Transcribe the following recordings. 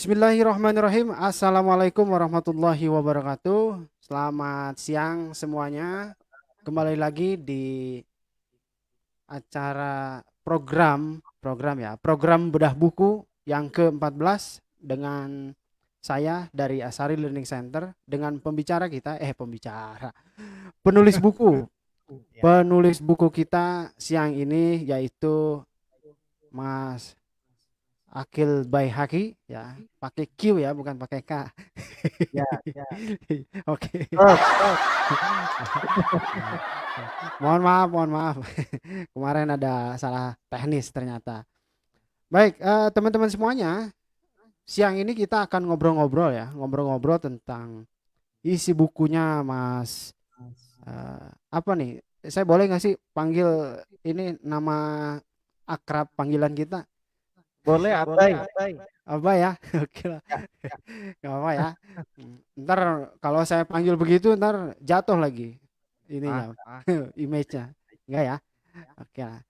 Bismillahirrahmanirrahim. Assalamualaikum warahmatullahi wabarakatuh. Selamat siang semuanya. Kembali lagi di acara program bedah buku yang ke-14 dengan saya dari Asari Learning Center dengan penulis buku. Ya. Penulis buku kita siang ini yaitu Mas Akil Baihaqi ya, pakai Q ya, bukan pakai K. Ya. Oke. Oh, oh. Mohon maaf. Kemarin ada salah teknis ternyata. Baik, teman-teman semuanya, siang ini kita akan ngobrol-ngobrol ya, ngobrol-ngobrol tentang isi bukunya Mas. Apa nih? Saya boleh nggak sih panggil ini nama akrab panggilan kita? Boleh abai. Apa ya? Oke lah. Ya, ya. Gak apa ya. Ntar kalau saya panggil begitu ntar jatuh lagi ininya, Ah, image-nya. Enggak ya? Oke lah.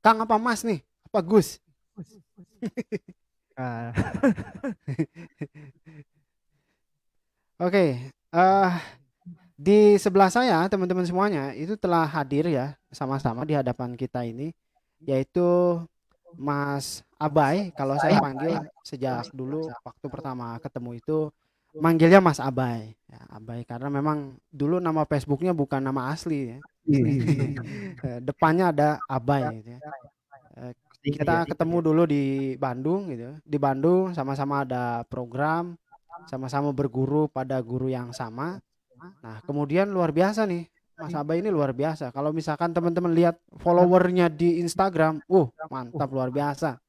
Kang apa Mas nih? Apa Gus? ah. Oke, di sebelah saya teman-teman semuanya itu telah hadir ya sama-sama di hadapan kita ini yaitu Mas Abai. Kalau saya panggil sejak dulu waktu pertama ketemu itu manggilnya Mas Abai. Ya, Abai karena memang dulu nama Facebooknya bukan nama asli ya. Depannya ada Abai gitu ya. Iya. Kita ketemu dulu di Bandung gitu. Di Bandung sama-sama ada program, sama-sama berguru pada guru yang sama. Nah, kemudian luar biasa nih. Mas Abai ini luar biasa. Kalau misalkan teman-teman lihat followernya di Instagram, mantap luar biasa.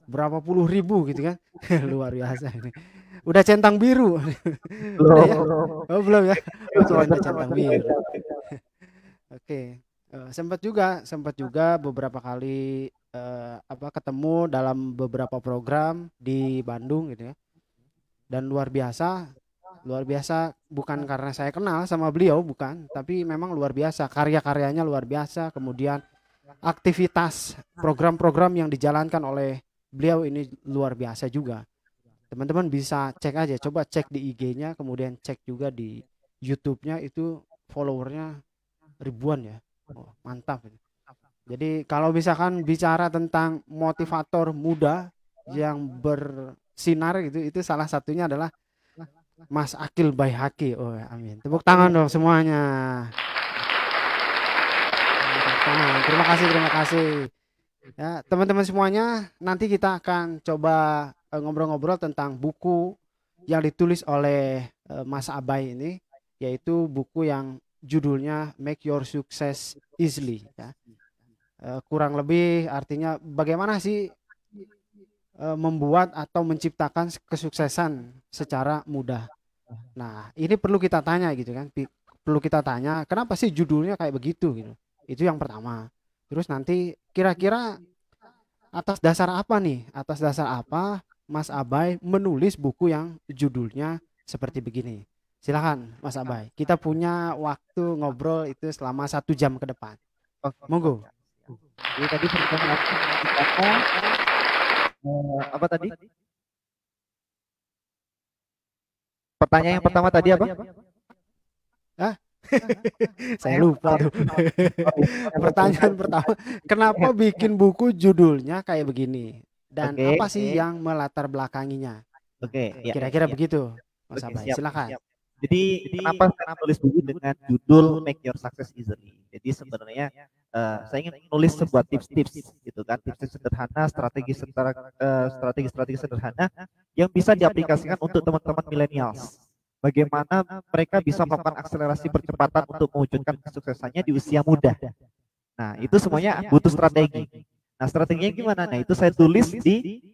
Berapa puluh ribu gitu kan. Luar biasa ini. Udah centang biru. Udah ya? Belum. Oh, belum ya? Itu Oh, kirain udah sebentar. centang biru. Oke. Sempat juga beberapa kali ketemu dalam beberapa program di Bandung gitu ya. Dan luar biasa bukan karena saya kenal sama beliau bukan, tapi memang luar biasa karya-karyanya luar biasa. Kemudian aktivitas program-program yang dijalankan oleh beliau ini luar biasa juga. Teman-teman bisa cek aja, coba cek di IG-nya, kemudian cek juga di YouTube-nya itu followernya ribuan ya. Oh, mantap. Jadi kalau misalkan bicara tentang motivator muda yang bersinar gitu, itu salah satunya adalah Mas Akil Baihaqi. Oh, amin. Tepuk tangan dong semuanya. Tepuk tangan. Terima kasih. Ya, teman-teman semuanya, nanti kita akan coba ngobrol-ngobrol tentang buku yang ditulis oleh Mas Abai ini, yaitu buku yang judulnya Make Your Success Easily. Ya. Kurang lebih artinya bagaimana sih membuat atau menciptakan kesuksesan secara mudah. Nah, ini perlu kita tanya gitu kan. Perlu kita tanya, kenapa sih judulnya kayak begitu gitu. Itu yang pertama. Terus nanti kira-kira atas dasar apa nih? Atas dasar apa Mas Abai menulis buku yang judulnya seperti begini? Silakan Mas Abai. Kita punya waktu ngobrol itu selama 1 jam ke depan. Oke. Monggo. Jadi tadi pertanyaan apa? Apa tadi? Pertanyaan yang pertama tadi apa? Hah? Saya lupa tuh. Pertanyaan pertama, kenapa bikin buku judulnya kayak begini? Dan Oke. apa sih yang melatar belakanginya? Nah, Oke, ya. kira-kira begitu, Mas Oke, Abai. siap. Silakan. Jadi kenapa saya tulis buku dengan judul Make Your Success Easily? Jadi sebenarnya saya ingin menulis sebuah tips-tips gitu kan, tips sederhana, strategi-strategi sederhana yang bisa diaplikasikan untuk teman-teman milenials. Bagaimana mereka bisa melakukan akselerasi percepatan untuk mewujudkan kesuksesannya di usia muda. Nah, itu semuanya butuh strategi. Nah, strateginya gimana? Nah, itu saya tulis di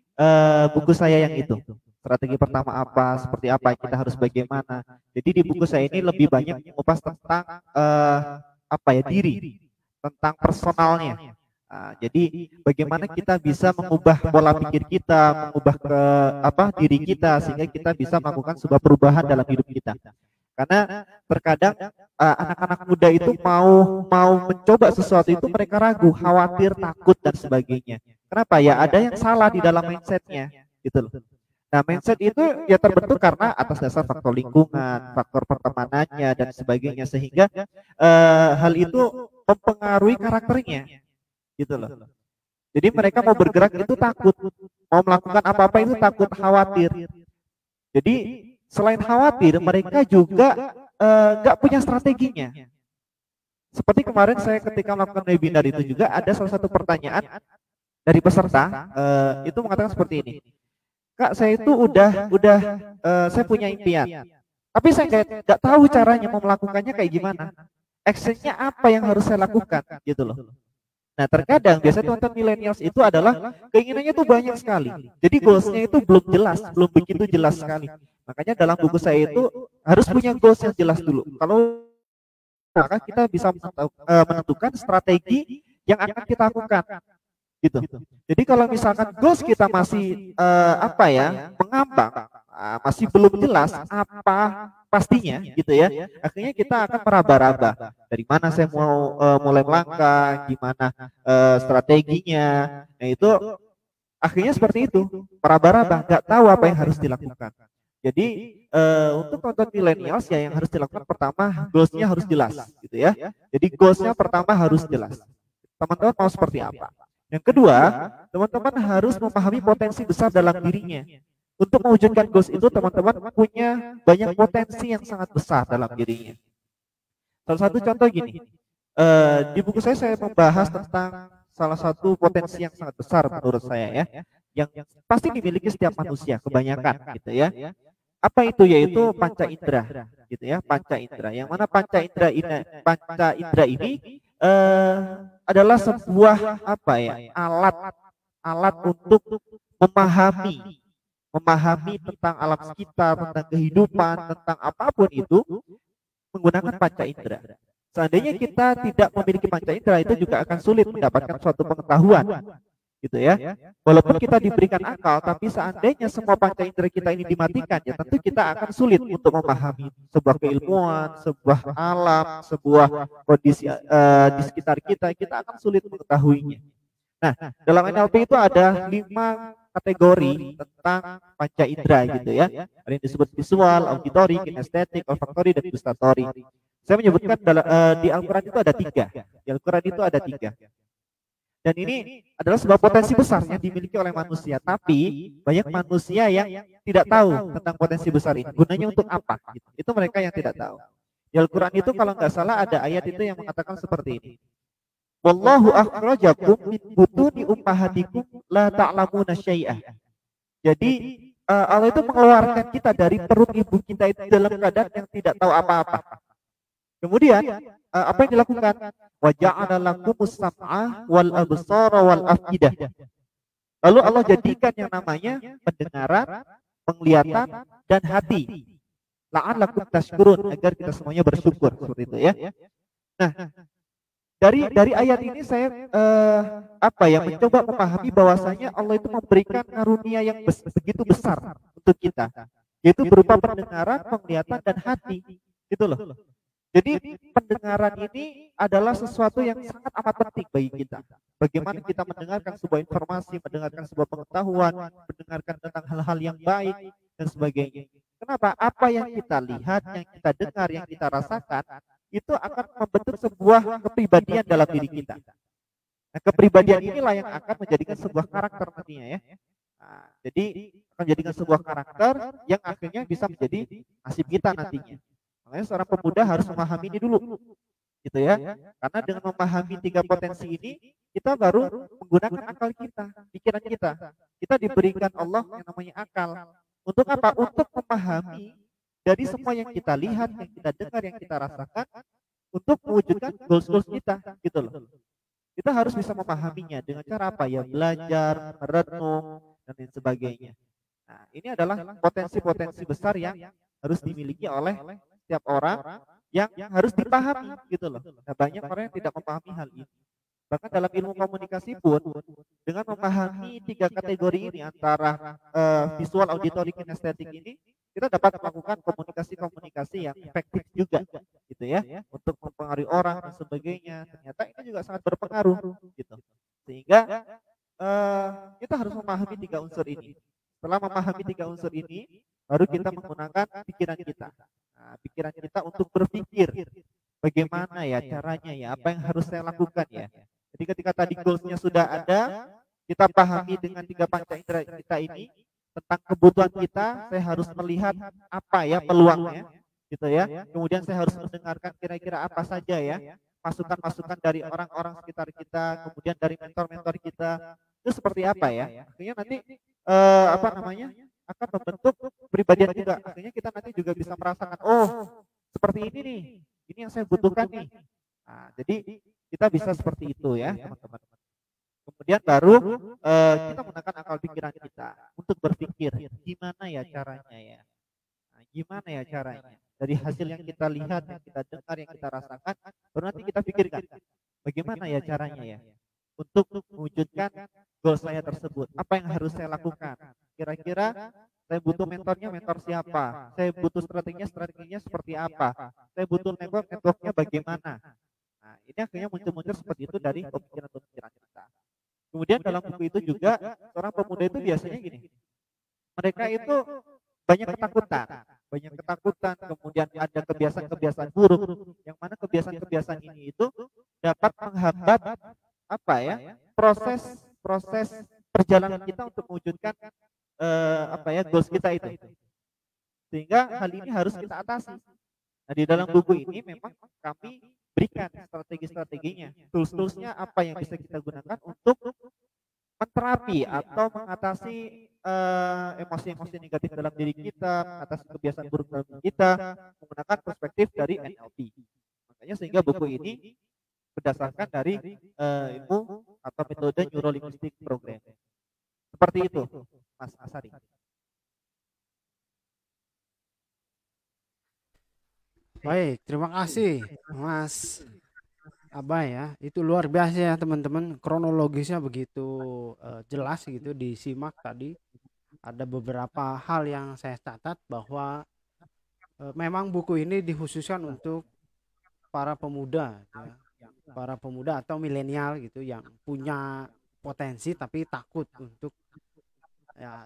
buku saya yang itu. Strategi pertama apa, seperti apa, kita harus bagaimana. Jadi di buku saya ini lebih banyak mengupas tentang diri, tentang personalnya. Jadi bagaimana kita bisa mengubah pola pikir kita, mengubah diri kita sehingga kita bisa melakukan sebuah perubahan dalam hidup kita. Karena terkadang anak-anak muda itu mau mencoba sesuatu itu mereka ragu, khawatir, takut dan sebagainya. Kenapa ya? Ada yang salah di dalam mindsetnya, gitu loh. Nah, mindset itu ya terbentuk karena atas dasar faktor lingkungan, faktor pertemanannya dan sebagainya, sehingga hal itu mempengaruhi karakternya, gitu loh. Jadi mereka mau bergerak itu takut, mau melakukan apa-apa itu takut, khawatir. Jadi selain khawatir, mereka juga nggak punya strateginya. Seperti kemarin saya ketika melakukan webinar itu juga ada salah satu pertanyaan dari peserta, itu mengatakan seperti ini. Kak, saya itu udah saya punya impian, tapi saya nggak tahu caranya mau melakukannya kayak gimana. Actionnya apa yang harus saya lakukan, gitu loh. Nah, terkadang biasanya teman-teman millennials itu adalah keinginannya itu banyak sekali. Jadi goalsnya itu belum jelas, belum begitu jelas sekali. Makanya dalam buku saya itu harus punya goals yang jelas dulu. Kalau maka kita bisa menentukan strategi yang akan kita lakukan, gitu. Jadi kalau misalkan goals kita masih mengambang, masih belum jelas apa pastinya, gitu ya, akhirnya kita akan meraba-raba dari mana saya mau mulai melangkah, gimana strateginya. Nah, itu akhirnya seperti itu, meraba-raba, nggak tahu apa yang harus dilakukan. Jadi untuk konten millennials ya yang harus dilakukan pertama, goalsnya harus jelas, gitu ya. Jadi goalsnya pertama harus jelas. Teman-teman mau seperti apa? Yang kedua, teman-teman harus memahami potensi besar dalam dirinya. Untuk mewujudkan goals itu, teman-teman punya banyak potensi yang sangat besar dalam dirinya. Salah satu contoh gini, di buku saya membahas tentang salah satu potensi yang sangat besar menurut saya ya, yang pasti dimiliki setiap manusia, kebanyakan gitu ya. Apa itu? Yaitu panca indera, gitu ya, panca indera. Yang mana panca indera ini adalah sebuah alat untuk memahami tentang alam sekitar, tentang kehidupan, tentang apapun itu menggunakan panca indera. Seandainya kita tidak memiliki panca indera, itu juga akan sulit mendapatkan suatu pengetahuan, gitu ya. Walaupun kita diberikan akal, tapi seandainya semua panca indera kita ini dimatikan, ya tentu kita akan sulit untuk memahami sebuah keilmuan, sebuah alam, sebuah kondisi di sekitar kita akan sulit mengetahuinya. Nah, dalam NLP itu ada 5 kategori tentang panca indera, gitu ya. Ada yang disebut visual, auditory, kinestetik, olfaktori, dan gustatory. Saya menyebutkan di Al-Quran itu ada 3. Di Al-Quran itu ada 3. Dan ini adalah sebuah potensi besar yang dimiliki oleh manusia. Tapi banyak manusia yang tidak tahu tentang potensi besar ini. Gunanya untuk apa? Itu mereka yang tidak tahu. Di Al-Quran itu kalau nggak salah ada ayat itu yang mengatakan seperti ini. Wallahu akhrajakum min butuni ummahatikum la ta'lamuna syai'ah. Jadi Allah itu mengeluarkan kita dari perut ibu kita itu dalam keadaan yang tidak tahu apa-apa. Kemudian apa yang dilakukan? Wa ja'ala lakumus sam'a wal absara wal afidah. Lalu Allah jadikan yang namanya pendengaran, penglihatan, dan hati. La'allakum tashkurun, agar kita semuanya bersyukur, seperti itu ya. Nah, dari ayat ini saya mencoba memahami bahwasanya Allah itu memberikan karunia yang begitu besar untuk kita, yaitu berupa pendengaran, penglihatan, dan hati, gitu loh. Jadi pendengaran ini adalah sesuatu yang sangat amat penting bagi kita. Bagaimana kita mendengarkan sebuah informasi, mendengarkan sebuah pengetahuan, mendengarkan tentang hal-hal yang baik dan sebagainya. Kenapa? Apa yang kita lihat, yang kita dengar, yang kita rasakan, itu akan membentuk sebuah kepribadian dalam diri kita. Nah, kepribadian inilah yang akan menjadikan sebuah karakter nantinya ya. Nah, jadi akan menjadikan sebuah karakter yang akhirnya bisa menjadi nasib kita nantinya. Makanya seorang pemuda harus memahami ini dulu, gitu ya. Karena dengan memahami 3 potensi ini, kita baru menggunakan akal kita, pikiran kita. Kita diberikan Allah yang namanya akal. Untuk apa? Untuk memahami dari semua yang kita lihat, yang kita dengar, yang kita rasakan, untuk mewujudkan goals-goals kita, gitu loh. Kita harus bisa memahaminya dengan cara apa ya? Belajar, merenung, dan lain sebagainya. Nah, ini adalah potensi-potensi besar yang harus dimiliki oleh setiap orang yang harus dipahami, gitu loh. Nah, banyak orang yang tidak memahami hal ini. Bahkan dalam ilmu komunikasi pun, dengan memahami 3 kategori ini antara visual, auditory, kinestetik ini, kita dapat melakukan komunikasi-komunikasi yang efektif juga, gitu ya, untuk mempengaruhi orang dan sebagainya. Ternyata ini juga sangat berpengaruh, gitu. Sehingga kita harus memahami 3 unsur ini. Setelah memahami 3 unsur ini, baru kita menggunakan pikiran kita. Nah, pikiran kita untuk berpikir bagaimana ya caranya ya, apa yang harus saya lakukan ya. Jadi ketika tadi goalsnya sudah ada, kita pahami dengan 3 panca indera kita ini tentang kebutuhan kita, saya harus melihat apa ya peluangnya, gitu ya. Kemudian saya harus mendengarkan kira-kira apa saja ya masukan-masukan dari orang-orang sekitar kita, kemudian dari mentor-mentor kita, itu seperti apa ya. Akhirnya nanti apa namanya akan membentuk kepribadian juga. Akhirnya kita nanti juga bisa merasakan, oh seperti ini nih, ini yang saya butuhkan nih. Nah, jadi kita bisa seperti itu ya teman-teman. Kemudian baru kita menggunakan akal pikiran kita untuk berpikir gimana ya caranya ya. Nah, gimana ya caranya? Dari hasil yang kita lihat, yang kita dengar, yang kita rasakan, baru nanti kita pikirkan bagaimana ya caranya ya untuk mewujudkan goal saya tersebut. Apa yang harus saya lakukan? Kira-kira saya butuh mentornya, mentor siapa? Saya butuh strateginya seperti apa? Saya butuh networknya bagaimana? Nah, ini akhirnya muncul-muncul seperti itu dari pemikiran-pemikiran kita. Kemudian dalam buku itu juga seorang pemuda itu biasanya gini, mereka itu banyak ketakutan, kemudian ada kebiasaan-kebiasaan buruk, yang mana kebiasaan-kebiasaan ini itu dapat menghambat apa ya proses perjalanan kita untuk mewujudkan apa ya goals kita itu, sehingga hal ini harus kita atasi. Nah, di dalam buku ini memang kami berikan strategi-strateginya, tools-toolsnya apa yang bisa kita gunakan untuk menterapi atau mengatasi emosi-emosi negatif dalam diri kita, mengatasi kebiasaan buruk dalam diri kita menggunakan perspektif dari NLP. Makanya sehingga buku ini berdasarkan dari ilmu atau metode Neuro Linguistic Program. Seperti itu, Mas Asari. Baik, terima kasih Mas Abai ya. Itu luar biasa ya teman-teman. Kronologisnya begitu jelas gitu disimak tadi. Ada beberapa hal yang saya catat bahwa memang buku ini dikhususkan untuk para pemuda ya. Para pemuda atau milenial gitu yang punya potensi tapi takut untuk ya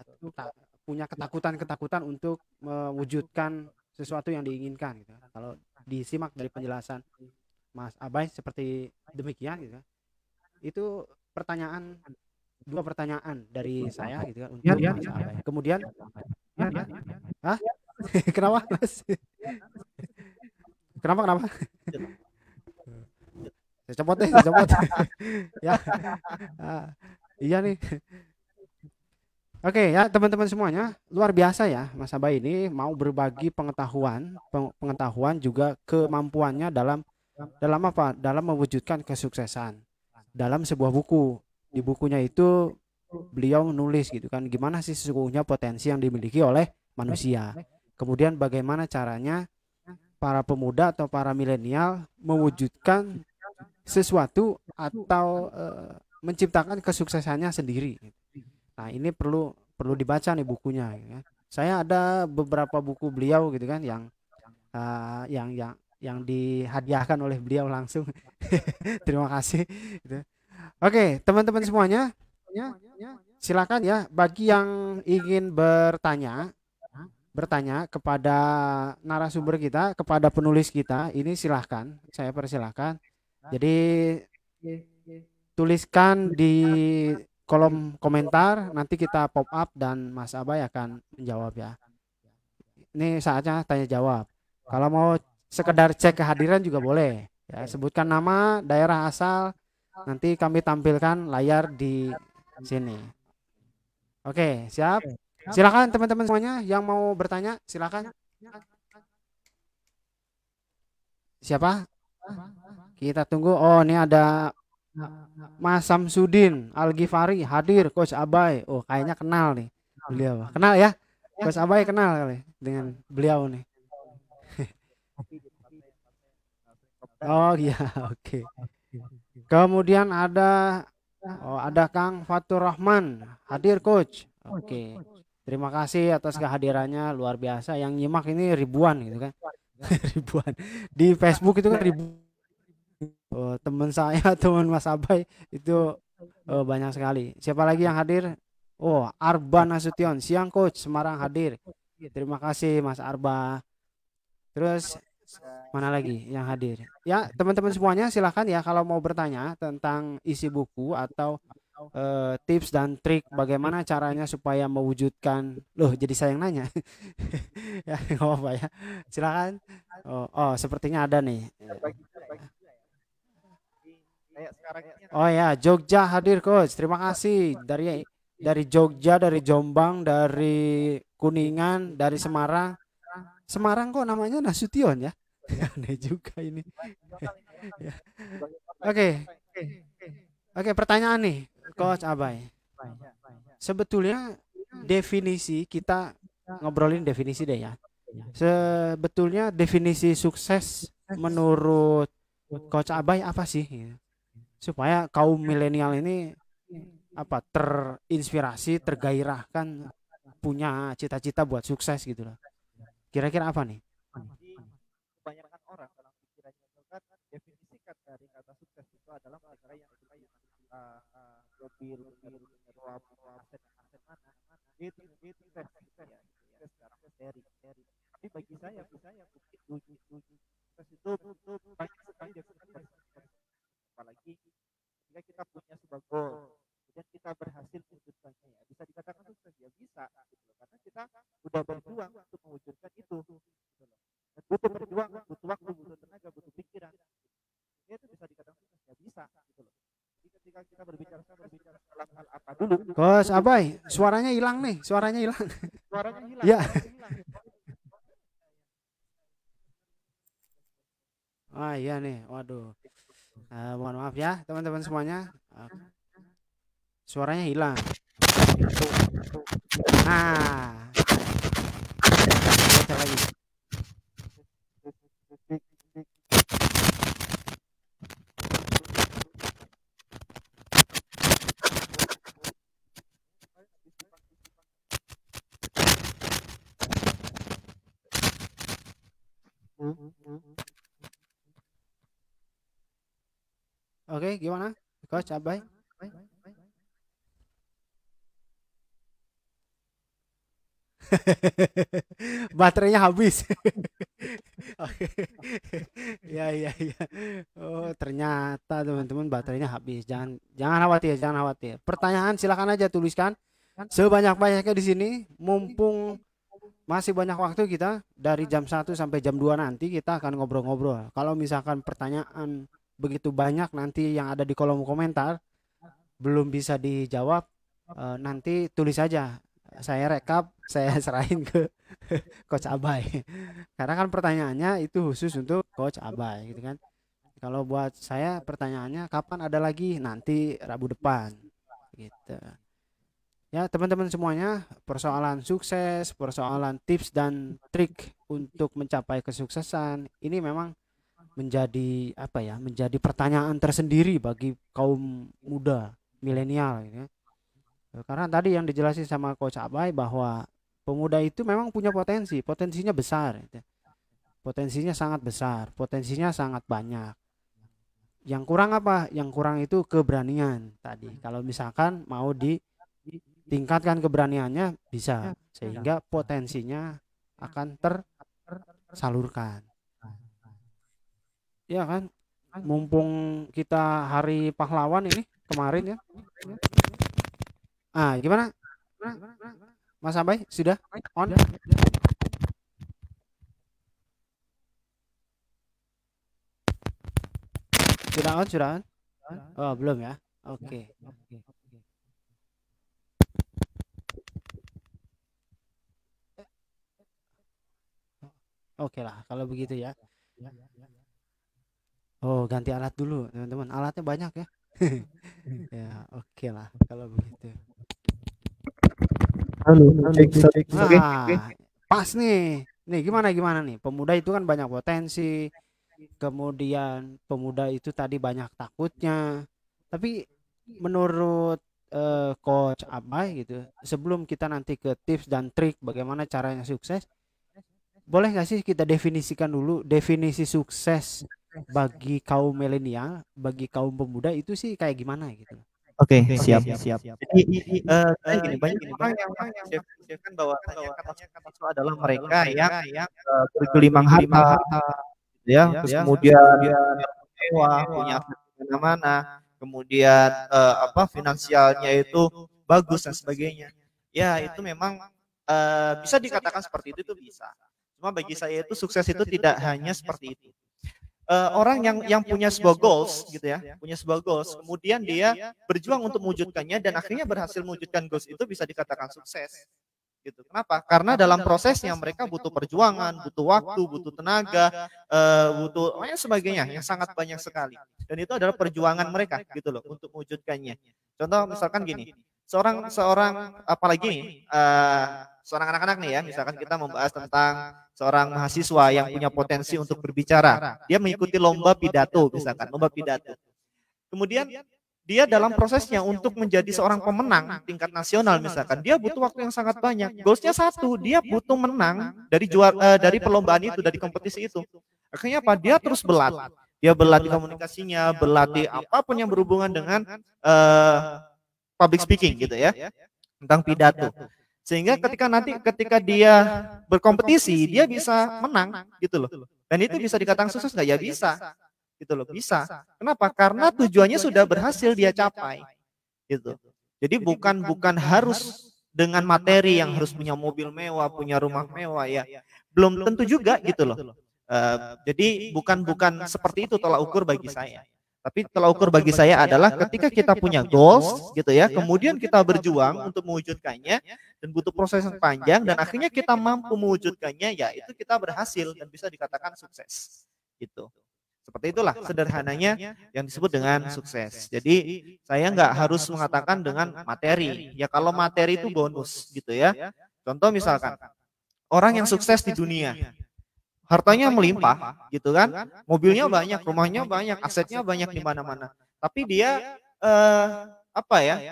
punya ketakutan untuk mewujudkan sesuatu yang diinginkan gitu. Kalau disimak dari penjelasan Mas Abai seperti demikian gitu. Itu dua pertanyaan dari saya gitu kan untuk Mas Abai. Kemudian kenapa Mas? Kenapa? Saya copot. Ya. Iya nih. Oke ya teman-teman semuanya, luar biasa ya Mas Abai ini mau berbagi pengetahuan juga kemampuannya dalam apa? Dalam mewujudkan kesuksesan dalam sebuah buku. Di bukunya itu beliau nulis gitu kan, gimana sih sesungguhnya potensi yang dimiliki oleh manusia. Kemudian bagaimana caranya para pemuda atau para milenial mewujudkan sesuatu atau menciptakan kesuksesannya sendiri. Nah, ini perlu dibaca nih bukunya ya. Saya ada beberapa buku beliau gitu kan yang dihadiahkan oleh beliau langsung. Terima kasih gitu. Oke, teman-teman semuanya, silakan ya bagi yang ingin bertanya kepada narasumber kita, kepada penulis kita, ini silahkan, saya persilahkan. Jadi tuliskan di kolom komentar, nanti kita pop up dan Mas Abai akan menjawab ya. Ini saatnya tanya jawab. Kalau mau sekedar cek kehadiran juga boleh. Ya, sebutkan nama, daerah asal, nanti kami tampilkan layar di sini. Oke, siap? Silakan teman-teman semuanya yang mau bertanya, silakan. Siapa? Kita tunggu. Oh, ini ada Mas Samsudin Al-Ghifari hadir, Coach Abai. Oh, kayaknya kenal nih beliau. Kenal ya? Coach Abai kenal kali dengan beliau nih. Oh iya, oke. Kemudian ada Kang Fatur Rahman hadir, Coach. Oke. Terima kasih atas kehadirannya, luar biasa. Yang nyimak ini ribuan gitu kan. Ribuan. Di Facebook itu kan ribuan. Oh, teman saya, teman Mas Abai itu banyak sekali. Siapa lagi yang hadir Oh, Arba Nasution. Siang Coach, Semarang hadir. Terima kasih Mas Arba. Terus mana lagi yang hadir? Ya, teman-teman semuanya silahkan ya kalau mau bertanya tentang isi buku atau tips dan trik bagaimana caranya supaya mewujudkan. Loh, jadi saya yang nanya. Ya, nggak apa-apa ya. Silakan. Oh, sepertinya ada nih. Oh ya, Jogja hadir Coach. Terima kasih dari Jogja, dari Jombang, dari Kuningan, dari Semarang. Semarang kok namanya Nasution ya? Aneh juga ini. Ya. Oke, oke, pertanyaan nih, Coach Abai. Sebetulnya definisi kita ngobrolin definisi deh ya. Sebetulnya definisi sukses menurut Coach Abai apa sih? Supaya kaum milenial ini apa terinspirasi, tergairahkan, punya cita-cita buat sukses gitu loh. Kira-kira apa nih? Kebanyakan orang dalam pikirannya itu kan definisikan dari kata sukses itu adalah mereka yang mobil, rumah, aset mana, itu sukses ya, sukses secara seri. Tapi bagi saya mungkin sukses itu banyak sekali definisi, apalagi jika kita punya sebuah goal kemudian kita berhasil mewujudkannya, ya bisa dikatakan sukses, ya bisa gitu loh. Karena kita udah berjuang untuk mewujudkan itu gitu loh. Dan butuh berjuang, butuh waktu, butuh tenaga, butuh pikiran, ya itu bisa dikatakan sukses, ya bisa gitu loh. Jadi ketika kita berbicara dalam hal apa dulu, Coach Abai, suaranya hilang nih, suaranya hilang. Ya. Ah iya nih, waduh. Mohon maaf ya teman-teman semuanya. Suaranya hilang. Nah, baca lagi. Oke, gimana, Coach Abai? Baterainya habis. Oke. Ya, ya, ya. Oh, ternyata teman-teman baterainya habis. Jangan khawatir, jangan khawatir. Pertanyaan silakan aja tuliskan sebanyak-banyaknya di sini. Mumpung masih banyak waktu, kita dari jam 1 sampai jam 2 nanti kita akan ngobrol-ngobrol. Kalau misalkan pertanyaan begitu banyak nanti yang ada di kolom komentar belum bisa dijawab, nanti tulis saja. Saya rekap, saya serahin ke Coach Abai. Karena kan pertanyaannya itu khusus untuk Coach Abai gitu kan. Kalau buat saya pertanyaannya kapan ada lagi, nanti Rabu depan gitu. Ya teman-teman semuanya, persoalan sukses, persoalan tips dan trik untuk mencapai kesuksesan ini memang menjadi apa ya, menjadi pertanyaan tersendiri bagi kaum muda milenial gitu ya. Karena tadi yang dijelasin sama Coach Abai bahwa pemuda itu memang punya potensi, potensinya besar gitu. Potensinya sangat besar, potensinya sangat banyak. Yang kurang apa? Yang kurang itu keberanian tadi. Kalau misalkan mau ditingkatkan keberaniannya bisa, sehingga potensinya akan tersalurkan. Ya kan? Mumpung kita hari pahlawan ini kemarin ya. Gimana? Mas Abai sudah on? Sudah on, sudah on? Oh, belum ya? Oke. Oke lah, kalau begitu ya. Oh, ganti alat dulu, teman-teman. Alatnya banyak ya. Ya, oke lah kalau begitu. halo, Pas nih. Nih gimana nih? Pemuda itu kan banyak potensi. Kemudian pemuda itu tadi banyak takutnya. Tapi menurut Coach Abai gitu, sebelum kita nanti ke tips dan trik bagaimana caranya sukses, boleh nggak sih kita definisikan dulu definisi sukses bagi kaum milenial, bagi kaum pemuda itu sih kayak gimana gitu? Oke, siap. Jadi kayak gini, banyak orang yang mendefinisikan bahwa kata itu adalah mereka yang bergelimang harta, ya, terus kemudian mewah, punya aset di mana-mana, kemudian apa finansialnya itu bagus dan sebagainya. Ya, itu memang bisa dikatakan seperti itu bisa. Cuma bagi saya itu sukses itu tidak hanya seperti itu. Orang yang punya sebuah goals gitu ya, punya sebuah goals, kemudian dia berjuang untuk mewujudkannya dan akhirnya berhasil mewujudkan goals itu bisa dikatakan sukses. Gitu. Kenapa? Karena dalam prosesnya mereka butuh perjuangan, butuh waktu, butuh tenaga, butuh sebagainya yang sangat banyak sekali. Dan itu adalah perjuangan mereka gitu loh untuk mewujudkannya. Contoh misalkan gini, seorang apalagi seorang anak-anak nih ya, misalkan kita membahas tentang seorang mahasiswa yang punya potensi untuk berbicara, dia mengikuti lomba pidato misalkan, lomba pidato. Kemudian dia dalam prosesnya untuk menjadi seorang pemenang tingkat nasional misalkan, dia butuh waktu yang sangat banyak. Goalsnya satu, dia butuh menang dari perlombaan itu, dari kompetisi itu. Akhirnya apa? Dia terus berlatih. Dia berlatih komunikasinya, berlatih apapun yang berhubungan dengan public speaking gitu ya, tentang pidato. Sehingga ketika dia berkompetisi, dia bisa menang gitu loh. Dan itu bisa dikatakan sukses nggak? Ya bisa. Gitu loh, bisa. Kenapa? Karena tujuannya sudah berhasil dia capai. Gitu. Jadi bukan harus dengan materi yang harus punya mobil mewah, punya rumah mewah ya. Belum tentu juga gitu loh. Jadi bukan seperti itu tolak ukur bagi saya. Tapi tolak ukur bagi saya adalah ketika kita punya goals gitu ya, kemudian kita berjuang untuk mewujudkannya dan butuh proses yang panjang dan akhirnya kita mampu mewujudkannya, ya itu kita berhasil dan bisa dikatakan sukses. Gitu. Seperti itulah sederhananya yang disebut dengan sukses. Jadi saya nggak harus mengatakan dengan materi. Ya kalau materi itu bonus gitu ya. Contoh misalkan orang yang sukses di dunia, hartanya melimpah gitu kan, mobilnya banyak, rumahnya banyak, asetnya banyak di mana-mana. Tapi dia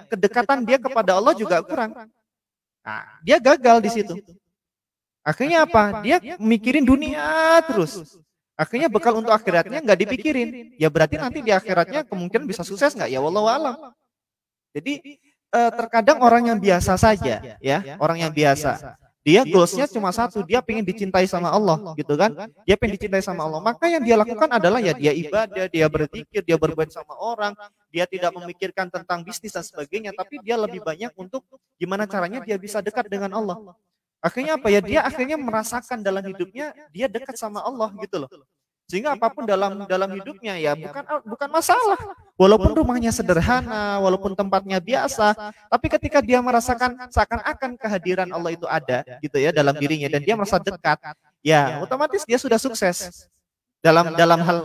kedekatan dia kepada Allah juga kurang. Nah, dia gagal di situ. Akhirnya apa? Dia mikirin dunia terus. Akhirnya bekal untuk akhiratnya nggak dipikirin. Ya berarti nanti di akhiratnya kemungkinan bisa sukses nggak? Ya wallahu alam. Jadi terkadang orang yang biasa saja, ya orang yang biasa, dia goalsnya cuma satu, dia pengen dicintai sama Allah, gitu kan? Dia pengen dicintai sama Allah. Maka yang dia lakukan adalah ya dia ibadah, dia berzikir, dia berbuat sama orang, dia tidak memikirkan tentang bisnis dan sebagainya, tapi dia lebih banyak untuk gimana caranya dia bisa dekat dengan Allah. Akhirnya apa ya? Dia akhirnya merasakan dalam hidupnya dia dekat sama Allah gitu loh. Sehingga apapun dalam hidupnya ya bukan masalah. Walaupun rumahnya sederhana, walaupun tempatnya biasa, tapi ketika dia merasakan seakan-akan kehadiran Allah itu ada gitu ya dalam dirinya dan dia merasa dekat, ya otomatis dia sudah sukses. Dalam hal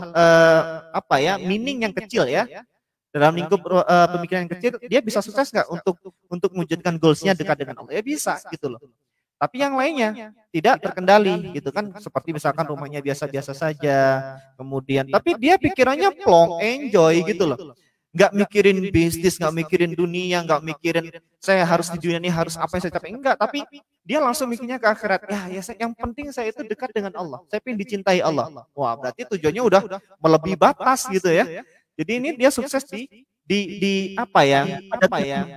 meaning yang kecil ya. Dalam lingkup pemikiran yang kecil, dia bisa sukses nggak untuk mewujudkan goalsnya dekat dengan Allah? Ya bisa gitu loh. Tapi yang lainnya tidak terkendali gitu kan, seperti misalkan rumahnya biasa-biasa saja, kemudian tapi dia pikirannya plong, enjoy gitu loh, nggak mikirin bisnis, nggak mikirin dunia, nggak mikirin saya harus di dunia ini harus apa yang saya capai, enggak, tapi dia langsung mikirnya ke akhirat. Yang penting saya itu dekat dengan Allah, saya ingin dicintai Allah. Wah, berarti tujuannya udah melebihi batas gitu ya. Jadi ini dia sukses di apa ya?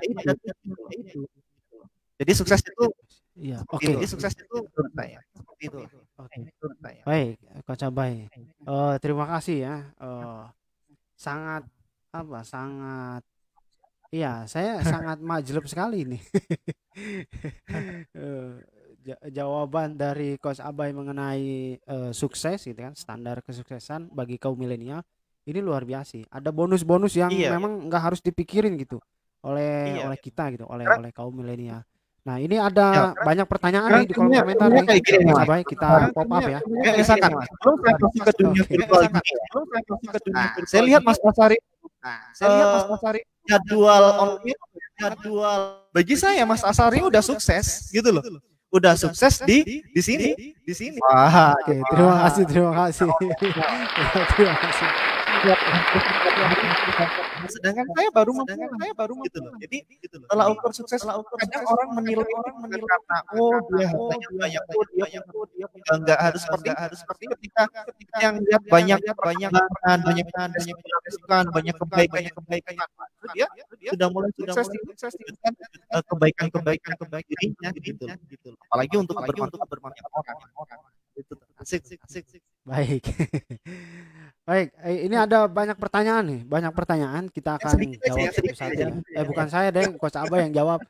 Itu. Jadi sukses itu iya, oke. Jadi sukses itu menurut saya seperti itu. Oke. Baik, Coach Abai. Terima kasih ya. Sangat iya, saya sangat majlub sekali nih. Jawaban dari Coach Abai mengenai sukses gitu kan, standar kesuksesan bagi kaum milenial ini luar biasa. Ada bonus-bonus yang memang nggak harus dipikirin gitu oleh kita gitu, oleh kaum milenial. Nah, ini ada banyak pertanyaan nih di kolom komentar nih. Coba kita pop up ya. Misalkan, ke dunia virtual ini. Saya lihat Mas Asari. Jadwal bagi saya Mas Asari udah sukses gitu loh. Udah sukses di sini. Wah, oke, terima kasih. Terima kasih. Sedangkan saya baru gitu loh. Jadi setelah ukur sukses, kadang orang menilai karena dia hartanya banyak, dia nggak harus seperti ketika yang lihat banyak kebaikan, banyak kebaikan, dia sudah mulai sukses mewujudkan kebaikan dirinya gitu. Apalagi untuk bermanfaat orang. Itu asik. Baik. Baik, ini ada banyak pertanyaan nih, banyak pertanyaan kita akan Sedikit aja jawab ya, sedikit satu-satu aja. ya. Bukan saya deh, Coach Aba yang jawab.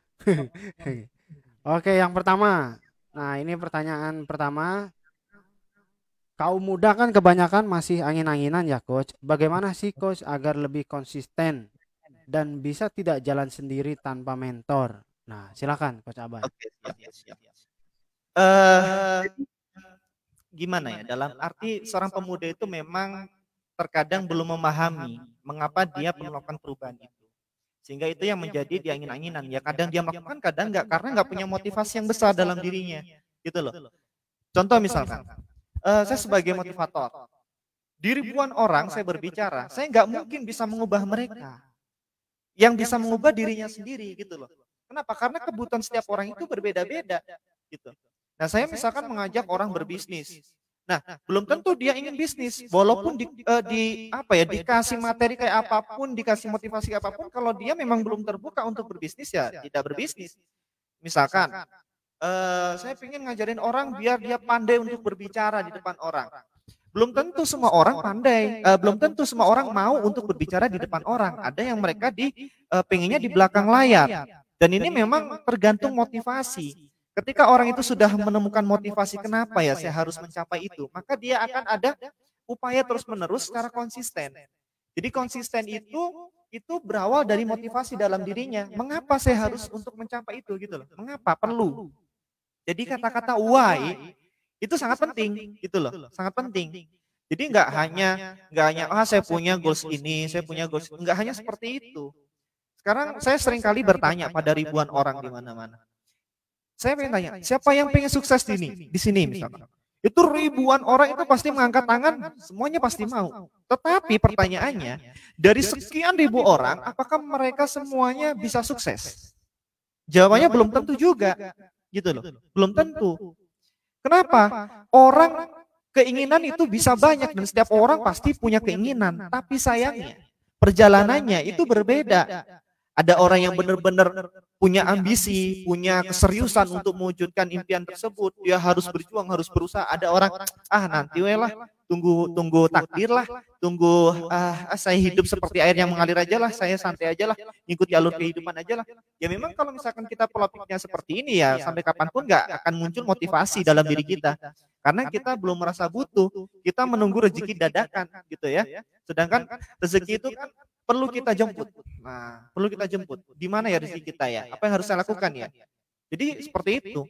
Oke, yang pertama. Nah, ini pertanyaan pertama. Kaum muda kan kebanyakan masih angin-anginan ya, Coach. Bagaimana sih, Coach, agar lebih konsisten dan bisa tidak jalan sendiri tanpa mentor? Nah, silakan, Coach Aba. Oke, siap. Jadi gimana ya? Dalam arti seorang pemuda itu memang terkadang belum memahami mengapa dia melakukan perubahan itu. Sehingga itu yang menjadi dia angin-anginan. Ya kadang dia melakukan, kadang enggak, karena enggak punya motivasi yang besar dalam dirinya. Gitu loh. Contoh misalkan, saya sebagai motivator, di ribuan orang saya berbicara, saya nggak mungkin bisa mengubah mereka. Yang bisa mengubah dirinya sendiri gitu loh. Kenapa? Karena kebutuhan setiap orang itu berbeda-beda gitu. Nah, saya misalkan mengajak orang berbisnis. Nah, belum tentu dia ingin bisnis, walaupun dikasih materi kayak apapun, dikasih motivasi apapun, kalau dia memang belum terbuka untuk berbisnis ya tidak berbisnis. Misalkan, saya ingin ngajarin orang biar dia pandai untuk berbicara di depan orang. Belum tentu semua orang pandai, belum tentu semua orang mau untuk berbicara di depan orang. Ada yang mereka pengennya di belakang layar. Dan ini memang tergantung motivasi. Ketika orang itu sudah menemukan motivasi kenapa ya saya harus mencapai itu, maka dia akan ada upaya terus-menerus secara konsisten. Jadi konsisten itu berawal dari motivasi dalam dirinya. Mengapa saya harus untuk mencapai itu gitu loh? Mengapa perlu? Jadi kata-kata why itu sangat penting gitu loh, sangat penting. Jadi nggak hanya saya punya goals ini, saya punya goals, nggak hanya seperti itu. Sekarang saya sering kali bertanya pada ribuan orang di mana-mana. Saya pengen tanya, siapa yang pengen sukses di sini misalkan? Itu ribuan orang itu pasti mengangkat tangan, semuanya pasti mau. Tetapi pertanyaannya, dari sekian ribu orang, apakah mereka semuanya bisa sukses? Jawabannya belum tentu juga, gitu loh. Belum tentu. Kenapa? Orang keinginan itu bisa banyak dan setiap orang pasti punya keinginan, tapi sayangnya perjalanannya itu berbeda. Ada orang yang benar-benar punya ambisi, punya keseriusan untuk mewujudkan impian tersebut. Dia harus berjuang, harus berusaha. Ada orang, nanti we lah, tunggu takdir lah, tunggu saya hidup seperti air yang mengalir aja lah, saya santai aja lah, ngikuti alur kehidupan aja lah. Ya memang kalau misalkan kita pola pikirnya seperti ini ya sampai kapanpun nggak akan muncul motivasi dalam diri kita. Karena kita belum merasa butuh, kita menunggu rezeki dadakan gitu ya. Sedangkan rezeki itu kan perlu kita jemput. Nah, perlu kita jemput. Di mana ya rezeki kita ya? Apa yang harus saya lakukan ya? Jadi seperti itu.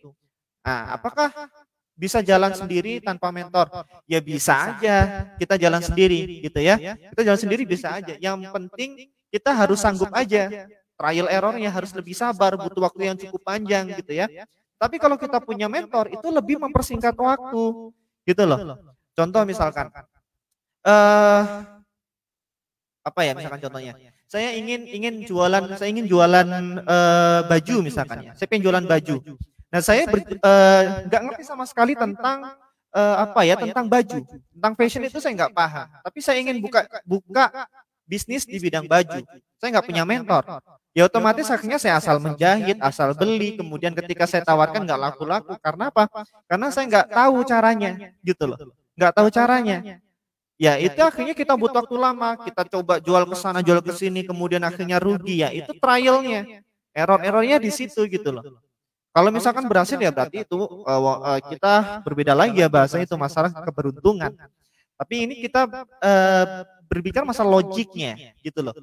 Nah, apakah bisa jalan sendiri tanpa mentor? Ya bisa aja kita jalan sendiri gitu ya. Kita jalan sendiri bisa aja. Yang penting kita harus sanggup aja. Trial errornya harus lebih sabar, butuh waktu yang cukup panjang gitu ya. Tapi kalau kita punya mentor itu lebih mempersingkat waktu gitu loh. Contoh misalkan apa ya misalkan contohnya, saya ingin jualan baju misalkan ya, saya pengen jualan baju. Nah saya nggak ngerti sama sekali tentang tentang baju, tentang fashion itu saya nggak paham. Tapi saya ingin buka bisnis di bidang baju, saya nggak punya mentor. Ya otomatis akhirnya saya asal menjahit, asal beli, kemudian ketika saya tawarkan nggak laku-laku. Karena apa? Karena saya nggak tahu caranya, gitu loh, nggak tahu caranya. Ya itu akhirnya kita butuh waktu lama, kita coba jual ke sana, jual ke sini, kemudian akhirnya rugi ya. Itu trialnya, error-errornya di situ gitu loh. Kalau misalkan berhasil ya berarti itu kita berbeda lagi ya bahasanya itu masalah keberuntungan. Tapi ini kita berbicara masalah logiknya gitu loh.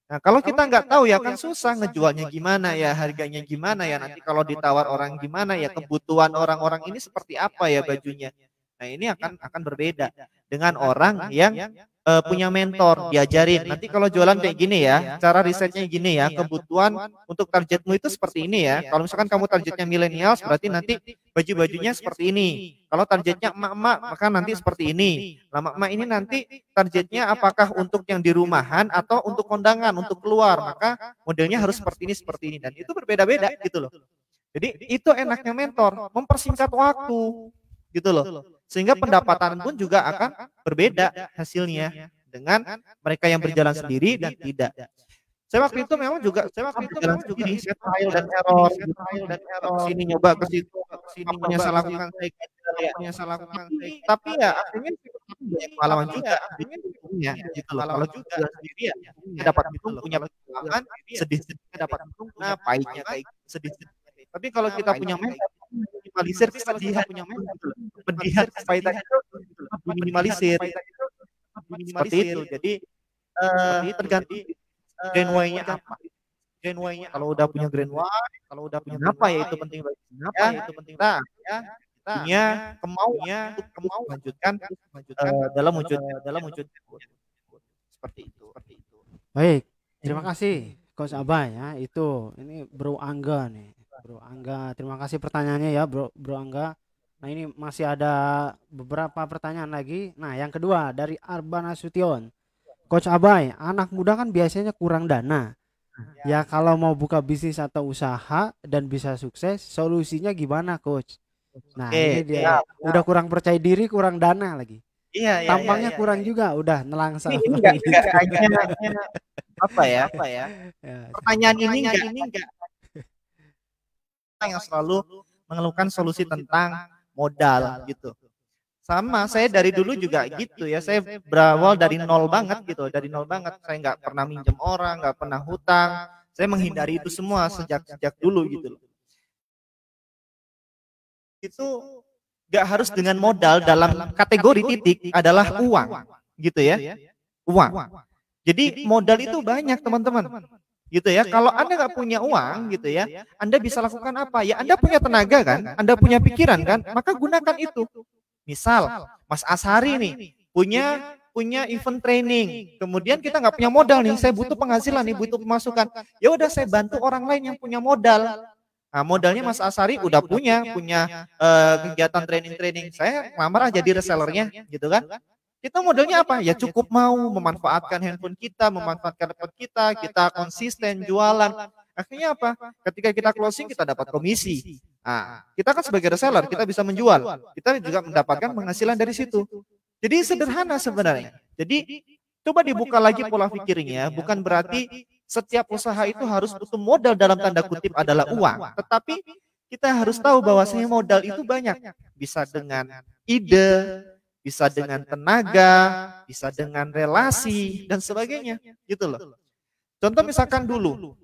Nah kalau kita nggak tahu ya kan susah ngejualnya gimana ya, harganya gimana ya, nanti kalau ditawar orang gimana ya, kebutuhan orang-orang ini seperti apa ya bajunya. Nah ini akan berbeda dengan orang yang punya mentor, diajarin. Nanti kalau jualan kayak gini ya, cara risetnya gini ya, kebutuhan untuk targetmu itu seperti ini ya. Kalau misalkan kamu targetnya milenial, berarti nanti baju-bajunya seperti ini. Kalau targetnya emak-emak, maka nanti seperti ini. Nah, emak-emak ini nanti targetnya apakah untuk yang di rumahan atau untuk kondangan, untuk keluar. Maka modelnya harus seperti ini. Dan itu berbeda-beda gitu loh. Jadi itu enaknya mentor, mempersingkat waktu gitu loh. Sehingga pendapatan pun juga akan berbeda hasilnya dengan mereka yang berjalan sendiri dan tidak. Saya waktu itu memang juga jalan sendiri, saya trial dan error gitu, sini nyoba ke situ, apa yang saya lakukan saya gagal ya, tapi ya akhirnya banyak pengalaman juga ujung-ujungnya gitu loh. Kalau kita jalan sendiri ya kita dapat untung, punya pengalaman, sedih-sedihnya dapat untung, nah pahitnya kayak sedih-sedih. Tapi kalau kita punya mental minimalisir kesedihan, kesedihan kepahitan itu minimalisir seperti itu. Jadi tergantung grand why-nya apa. Kalau udah punya grand why, kenapa ya itu penting bagi kita, punya kemauan untuk melanjutkan dalam wujud seperti itu. Baik, terima kasih Coach Abai ya. Ini Bro Angga nih. Bro Angga, terima kasih pertanyaannya ya Bro Angga. Nah, ini masih ada beberapa pertanyaan lagi. Nah, yang kedua dari Arban Nasution. Coach Abai, anak muda kan biasanya kurang dana. Ya kalau mau buka bisnis atau usaha dan bisa sukses, solusinya gimana Coach? Nah, ini dia udah kurang percaya diri, kurang dana lagi. Tampangnya kurang juga, udah nelangsa. Ini enggak hanya apa ya? Pertanyaan ini enggak yang selalu mengeluhkan solusi tentang modal gitu. Sama, saya dari dulu juga gitu ya. Saya berawal dari nol banget gitu, Saya nggak pernah minjem orang, nggak pernah hutang. Saya menghindari itu semua sejak dulu gitu. Itu nggak harus dengan modal, dalam kategori titik adalah uang, gitu ya. Uang. Jadi modal itu banyak teman-teman. Gitu ya. Kalau Anda nggak punya uang gitu ya, Anda bisa lakukan apa? Ya Anda punya tenaga kan, Anda punya pikiran kan, maka gunakan itu. Misal Mas Ashari nih punya event training, kemudian kita nggak punya modal nih, saya butuh penghasilan nih, butuh pemasukan. Ya udah saya bantu orang lain yang punya modal. Nah, modalnya Mas Ashari udah punya kegiatan training, saya ngelamar aja jadi resellernya gitu kan. Kita modalnya apa? Ya cukup mau memanfaatkan handphone kita, memanfaatkan laptop kita konsisten jualan. Akhirnya apa? Ketika kita closing kita dapat komisi. Nah, kita kan sebagai reseller kita bisa menjual. Kita juga mendapatkan penghasilan dari situ. Jadi sederhana sebenarnya. Jadi coba dibuka lagi pola pikirnya. Bukan berarti setiap usaha itu harus butuh modal dalam tanda kutip adalah uang. Tetapi kita harus tahu bahwasanya modal itu banyak. Bisa dengan ide, bisa dengan tenaga, bisa dengan relasi dan sebagainya, gitu loh. Contoh misalkan dulu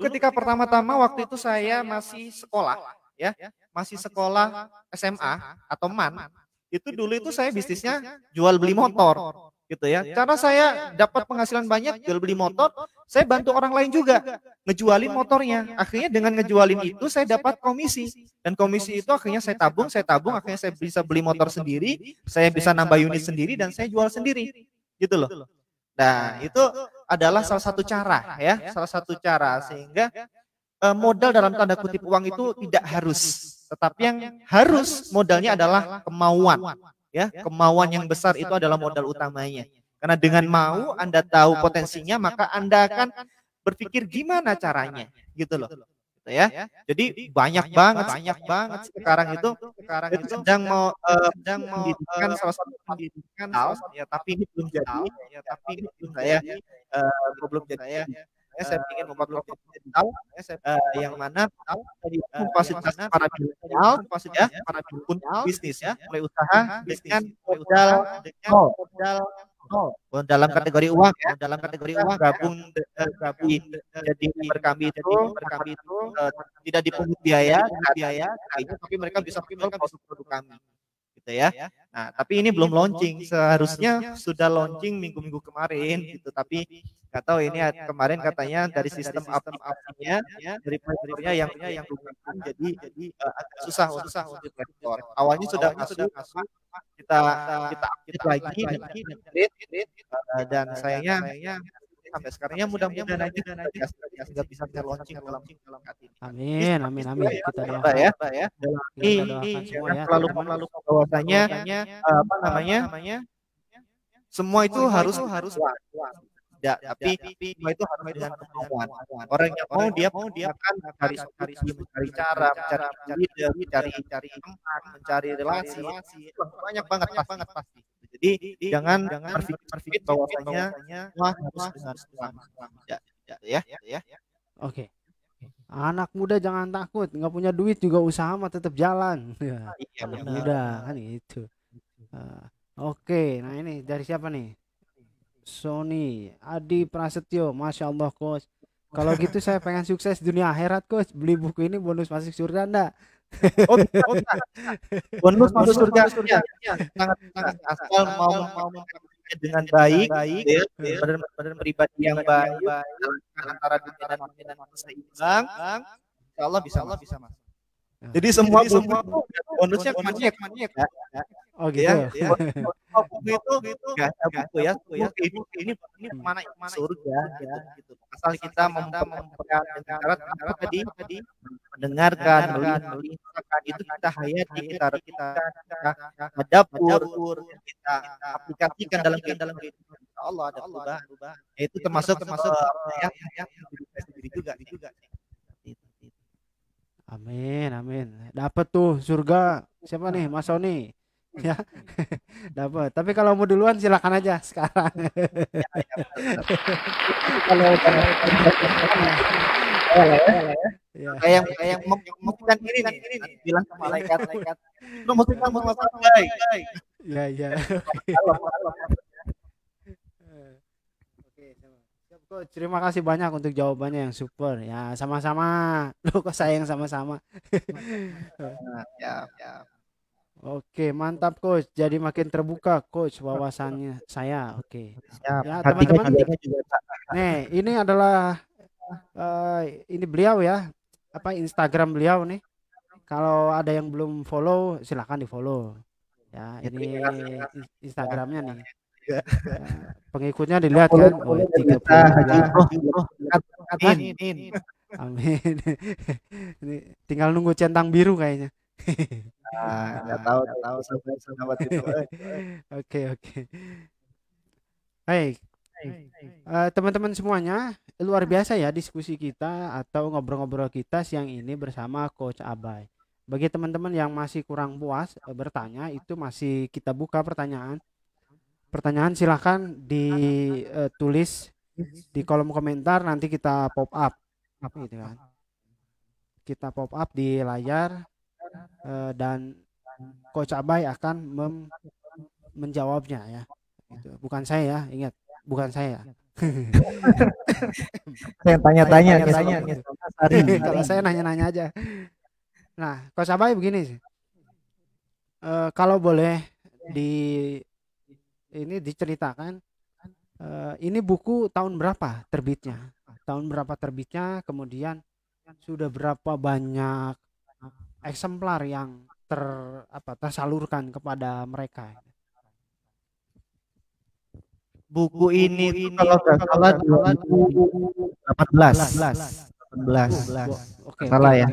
ketika pertama-tama waktu itu saya masih sekolah, ya, masih sekolah SMA atau MAN, itu dulu itu saya bisnisnya jual beli motor, gitu ya. Cara saya dapat penghasilan banyak jual beli motor, saya bantu orang lain juga ngejualin motornya. Akhirnya dengan ngejualin itu saya dapat komisi, dan komisi itu akhirnya saya tabung, akhirnya saya bisa beli motor sendiri, saya bisa nambah unit sendiri dan saya jual sendiri, gitu loh. Nah, itu adalah salah satu cara ya, sehingga modal dalam tanda kutip uang itu tidak harus, tetapi yang harus modalnya adalah kemauan, ya, kemauan yang besar itu adalah modal utamanya. Karena dengan mau Anda tahu potensinya, maka Anda akan berpikir gimana caranya, gitu loh. Ya. Jadi banyak banget sekarang itu sedang mau mendirikan salah satu pendidikan ya, tapi ini belum jadi saya belum jadi. Saya ingin membuat digital yang mana memfasilitasi para milenial ya, para bisnis ya, mulai usaha dengan modal dalam kategori uang ya, gabung jadi member kami itu tidak dipungut biaya, tapi mereka bisa menjual produk kami, gitu ya. Nah, tapi ini belum launching, seharusnya sudah launching minggu-minggu kemarin gitu, tapi nggak tahu ini kemarin katanya dari sistem aplikasinya dari providernya yang jadi agak susah untuk rekor. Awalnya sudah masuk, kita update lagi dan sayangnya sampai sekarangnya mudah-mudahan aja nggak bisa launching dalam Amin. Kita doakan ya. Jangan terlalu bahwasanya apa namanya, semua itu harus tidak, tapi semua itu harus dengan kemauan. Orang yang mau dia akan mencari cara, mencari ide, mencari tempat, mencari relasi, banyak banget pasti. Jadi jangan berpikir bahwasanya semua harus dengan uang. ya. Oke. Anak muda jangan takut, nggak punya duit juga usaha mah tetap jalan. Ya, Iya anak benar. muda kan itu. Oke, nah ini dari siapa nih? Sony Adi Prasetyo, Masya Allah coach. Kalau gitu saya pengen sukses dunia akhirat coach. Beli buku ini bonus masuk surga enggak? Oh bisa, bisa. Bonus masuk surga, ya, sangat sangat asal mau melakukannya dengan baik, ya, benar-benar pribadi yang baik, jalankan antara dunia dan akhirat seimbang, insya Allah bisa mas. Jadi semua buku itu bonusnya kemana ya? Oh gitu. Ya, buku itu nggak ada buku ya, ini mana surga gitu. Asal kita memperhatikan cara tadi mendengarkan, melihat itu kita hayati, kita dapur, kita aplikasikan dalam kehidupan. Insya Allah ada perubahan. Itu termasuk ya sendiri juga. Amin, amin. Dapat tuh surga. Siapa nih? Mas Sony. Ya. Dapat. Tapi kalau mau duluan silakan aja sekarang. Ya. Kayak memutuskan diri nih, bilang ke malaikat, lu memutuskan sama saya. Ya. Coach, terima kasih banyak untuk jawabannya yang super. Ya, sama-sama. Lu kok sayang sama-sama. Ya. Oke, mantap coach. Jadi makin terbuka coach wawasannya saya. Oke. Ya, Hatinya teman-teman. juga. Nih, ini adalah ini beliau ya. Apa Instagram beliau nih. Kalau ada yang belum follow, silakan di-follow. Ya, ini Instagramnya nih. Ya, pengikutnya dilihat kan. Oh, 30. Amin. Ini tinggal nunggu centang biru kayaknya. Nggak tahu sahabat itu. Oke. Baik. Teman-teman semuanya, luar biasa ya diskusi kita atau ngobrol-ngobrol kita siang ini bersama Coach Abai. Bagi teman-teman yang masih kurang puas bertanya, itu masih kita buka pertanyaan. Pertanyaan silahkan ditulis di kolom komentar, nanti kita pop up gitu kan. Kita pop up di layar dan Coach Abai akan menjawabnya ya. Gitu. Bukan saya ya, ingat, bukan saya. Saya tanya-tanya. Kalau saya nanya-nanya aja. Nah, Coach Abai begini sih. Kalau boleh ini diceritakan, ini buku tahun berapa terbitnya? Kemudian sudah berapa banyak eksemplar yang tersalurkan kepada mereka? Buku ini kalau nggak salah 2018. Oke. Salah ya.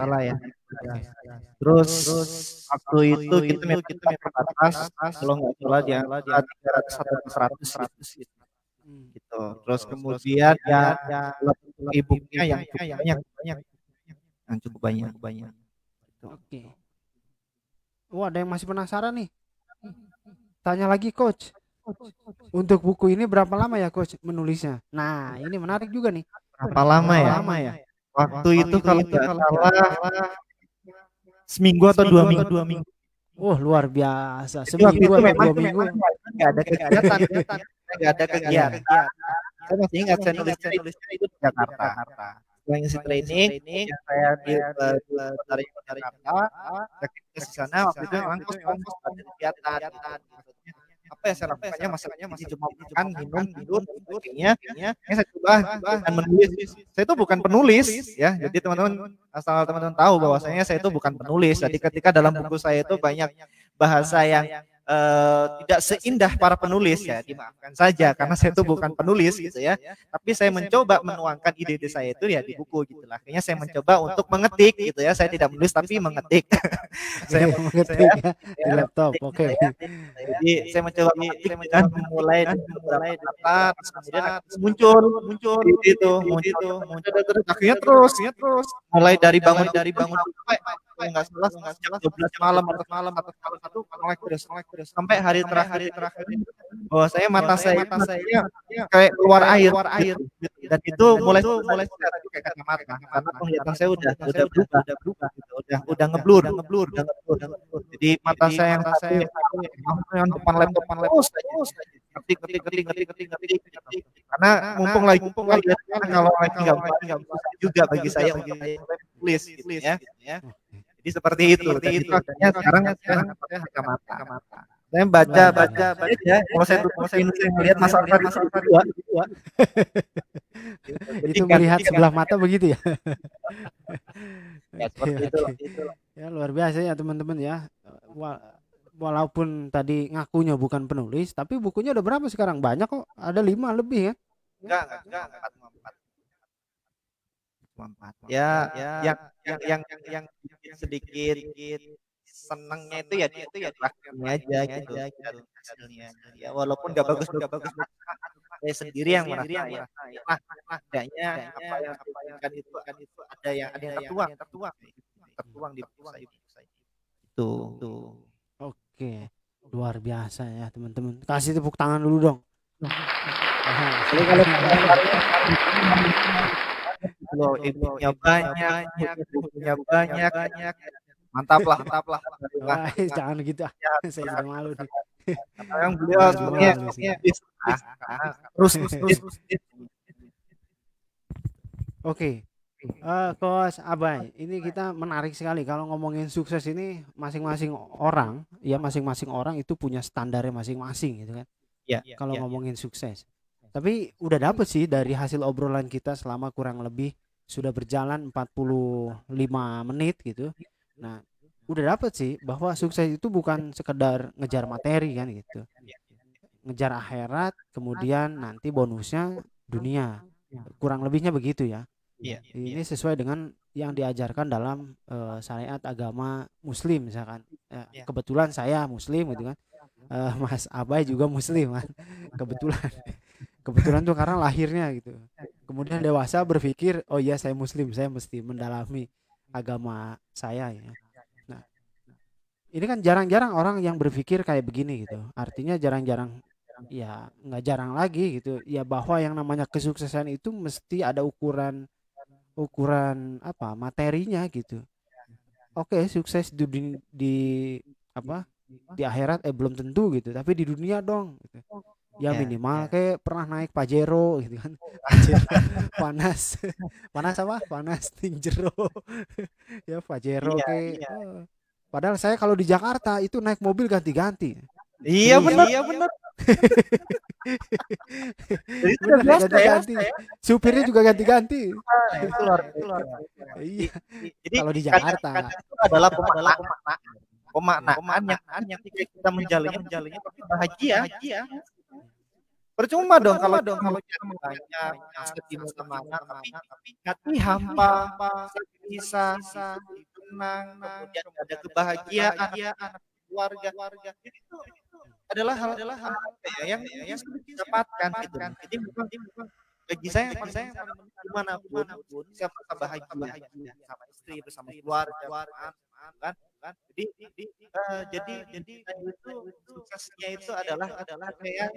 Terus waktu itu kita terbatas, kalau nggak salah di angka 300 atau 100 gitu. Terus kemudian ya e-booknya yang cukup banyak. Oke. Ada yang masih penasaran nih. Tanya lagi Coach. Untuk buku ini berapa lama ya Coach menulisnya? Nah, ini menarik juga nih. Berapa lama ya? Waktu itu kalau nggak salah seminggu atau 2 minggu. Luar biasa. Seminggu atau 2 minggu. Nggak ada kegiatan. Saya masih ingat saya nulisnya itu di Jakarta. Setelah ngisi training, saya di Jakarta, ke sana waktu itu memang ada kegiatan. Apa yang saya lakukannya masih cuma makan, minum, tidur, sebagainya. Saya coba menulis. Saya itu bukan penulis ya. Jadi teman-teman asal teman-teman tahu bahwasanya saya itu bukan penulis. Jadi ketika dalam buku saya itu banyak bahasa yang tidak seindah para penulis ya, dimaafkan saja karena saya itu bukan penulis gitu ya. Tapi saya mencoba menuangkan ide-ide saya itu ya di buku gitu lah. Akhirnya saya mencoba untuk mengetik gitu ya. Saya tidak menulis tapi mengetik. Saya mengetik ya, di laptop. Oke. Jadi saya mencoba mengetik dan mulai kata terus kemudian muncul itu muncul akhirnya terus mulai dari bangun kalau nggak salah jam 12 malam atau malam atau malam satu melek terus sampai hari terakhir bahwa saya mata saya kayak keluar air gitu. Dan itu mulai pakai kacamata karena penglihatan saya udah berubah udah ngeblur. Jadi mata saya yang satu yang depan laptop terus ngetik karena mumpung lagi lihat kalau lagi nggak juga bagi saya untuk tulis gitu ya. Jadi seperti itu. Jadi akhirnya sekarang saya pakai kacamata. Saya baca aja. Kalau saya melihat masalah dua. Itu melihat sebelah mata begitu ya. Ya seperti itu. Ya luar biasa ya teman-teman ya. Walaupun tadi ngakunya bukan penulis, tapi bukunya udah berapa sekarang? Banyak kok, ada 5 lebih ya. Enggak, 4. Ya, yang sedikit senangnya itu ya terakhirnya aja gitu hasilnya. Ya walaupun nggak bagus saya sendiri yang merasa ya adanya apa yang kan itu ada yang tertuang di buku saya itu. Oke, luar biasa ya teman-teman. Kasih tepuk tangan dulu dong. Jadi kalau ibunya banyak, mantap lah. Wah, jangan gitu, saya sudah malu nih. Yang beliau terus. Oke. Coach Abai, ini kita menarik sekali kalau ngomongin sukses ini masing-masing orang itu punya standarnya masing-masing gitu kan. Kalau ngomongin sukses. Tapi udah dapet sih dari hasil obrolan kita selama kurang lebih sudah berjalan 45 menit gitu. Nah, udah dapet sih bahwa sukses itu bukan sekedar ngejar materi kan gitu. Ngejar akhirat, kemudian nanti bonusnya dunia. Kurang lebihnya begitu ya. Ini sesuai dengan yang diajarkan dalam syariat agama Muslim misalkan. Kebetulan saya Muslim gitu kan. Mas Abai juga Muslim kan. Kebetulan tuh karena lahirnya gitu. Kemudian dewasa berpikir, oh iya saya Muslim, saya mesti mendalami agama saya ya. Nah, ini kan jarang-jarang orang yang berpikir kayak begini gitu. Artinya jarang-jarang, ya nggak jarang lagi gitu. Ya bahwa yang namanya kesuksesan itu mesti ada ukuran apa materinya gitu. Oke, sukses di akhirat belum tentu gitu, tapi di dunia dong gitu. Ya minimal kayak pernah naik Pajero gitu kan. Panas Tinjero. Ya Pajero kayak padahal saya kalau di Jakarta itu naik mobil ganti-ganti. Iya benar. Ganti-ganti. Supirnya juga ganti-ganti. Itu luar. Iya. Jadi kalau di Jakarta itu adalah pemaknaan yang kita menjalinnya tapi bahagia. Percuma dong kalau kita banyak sedih mana tapi hati hampa, bisa tenang, kemudian ada kebahagiaan keluarga. Itu adalah hal yang didapatkan gitu. Jadi bagi saya gimana pun siapa bahagia sama istri bersama keluarga kan. Jadi itu suksesnya itu adalah kayak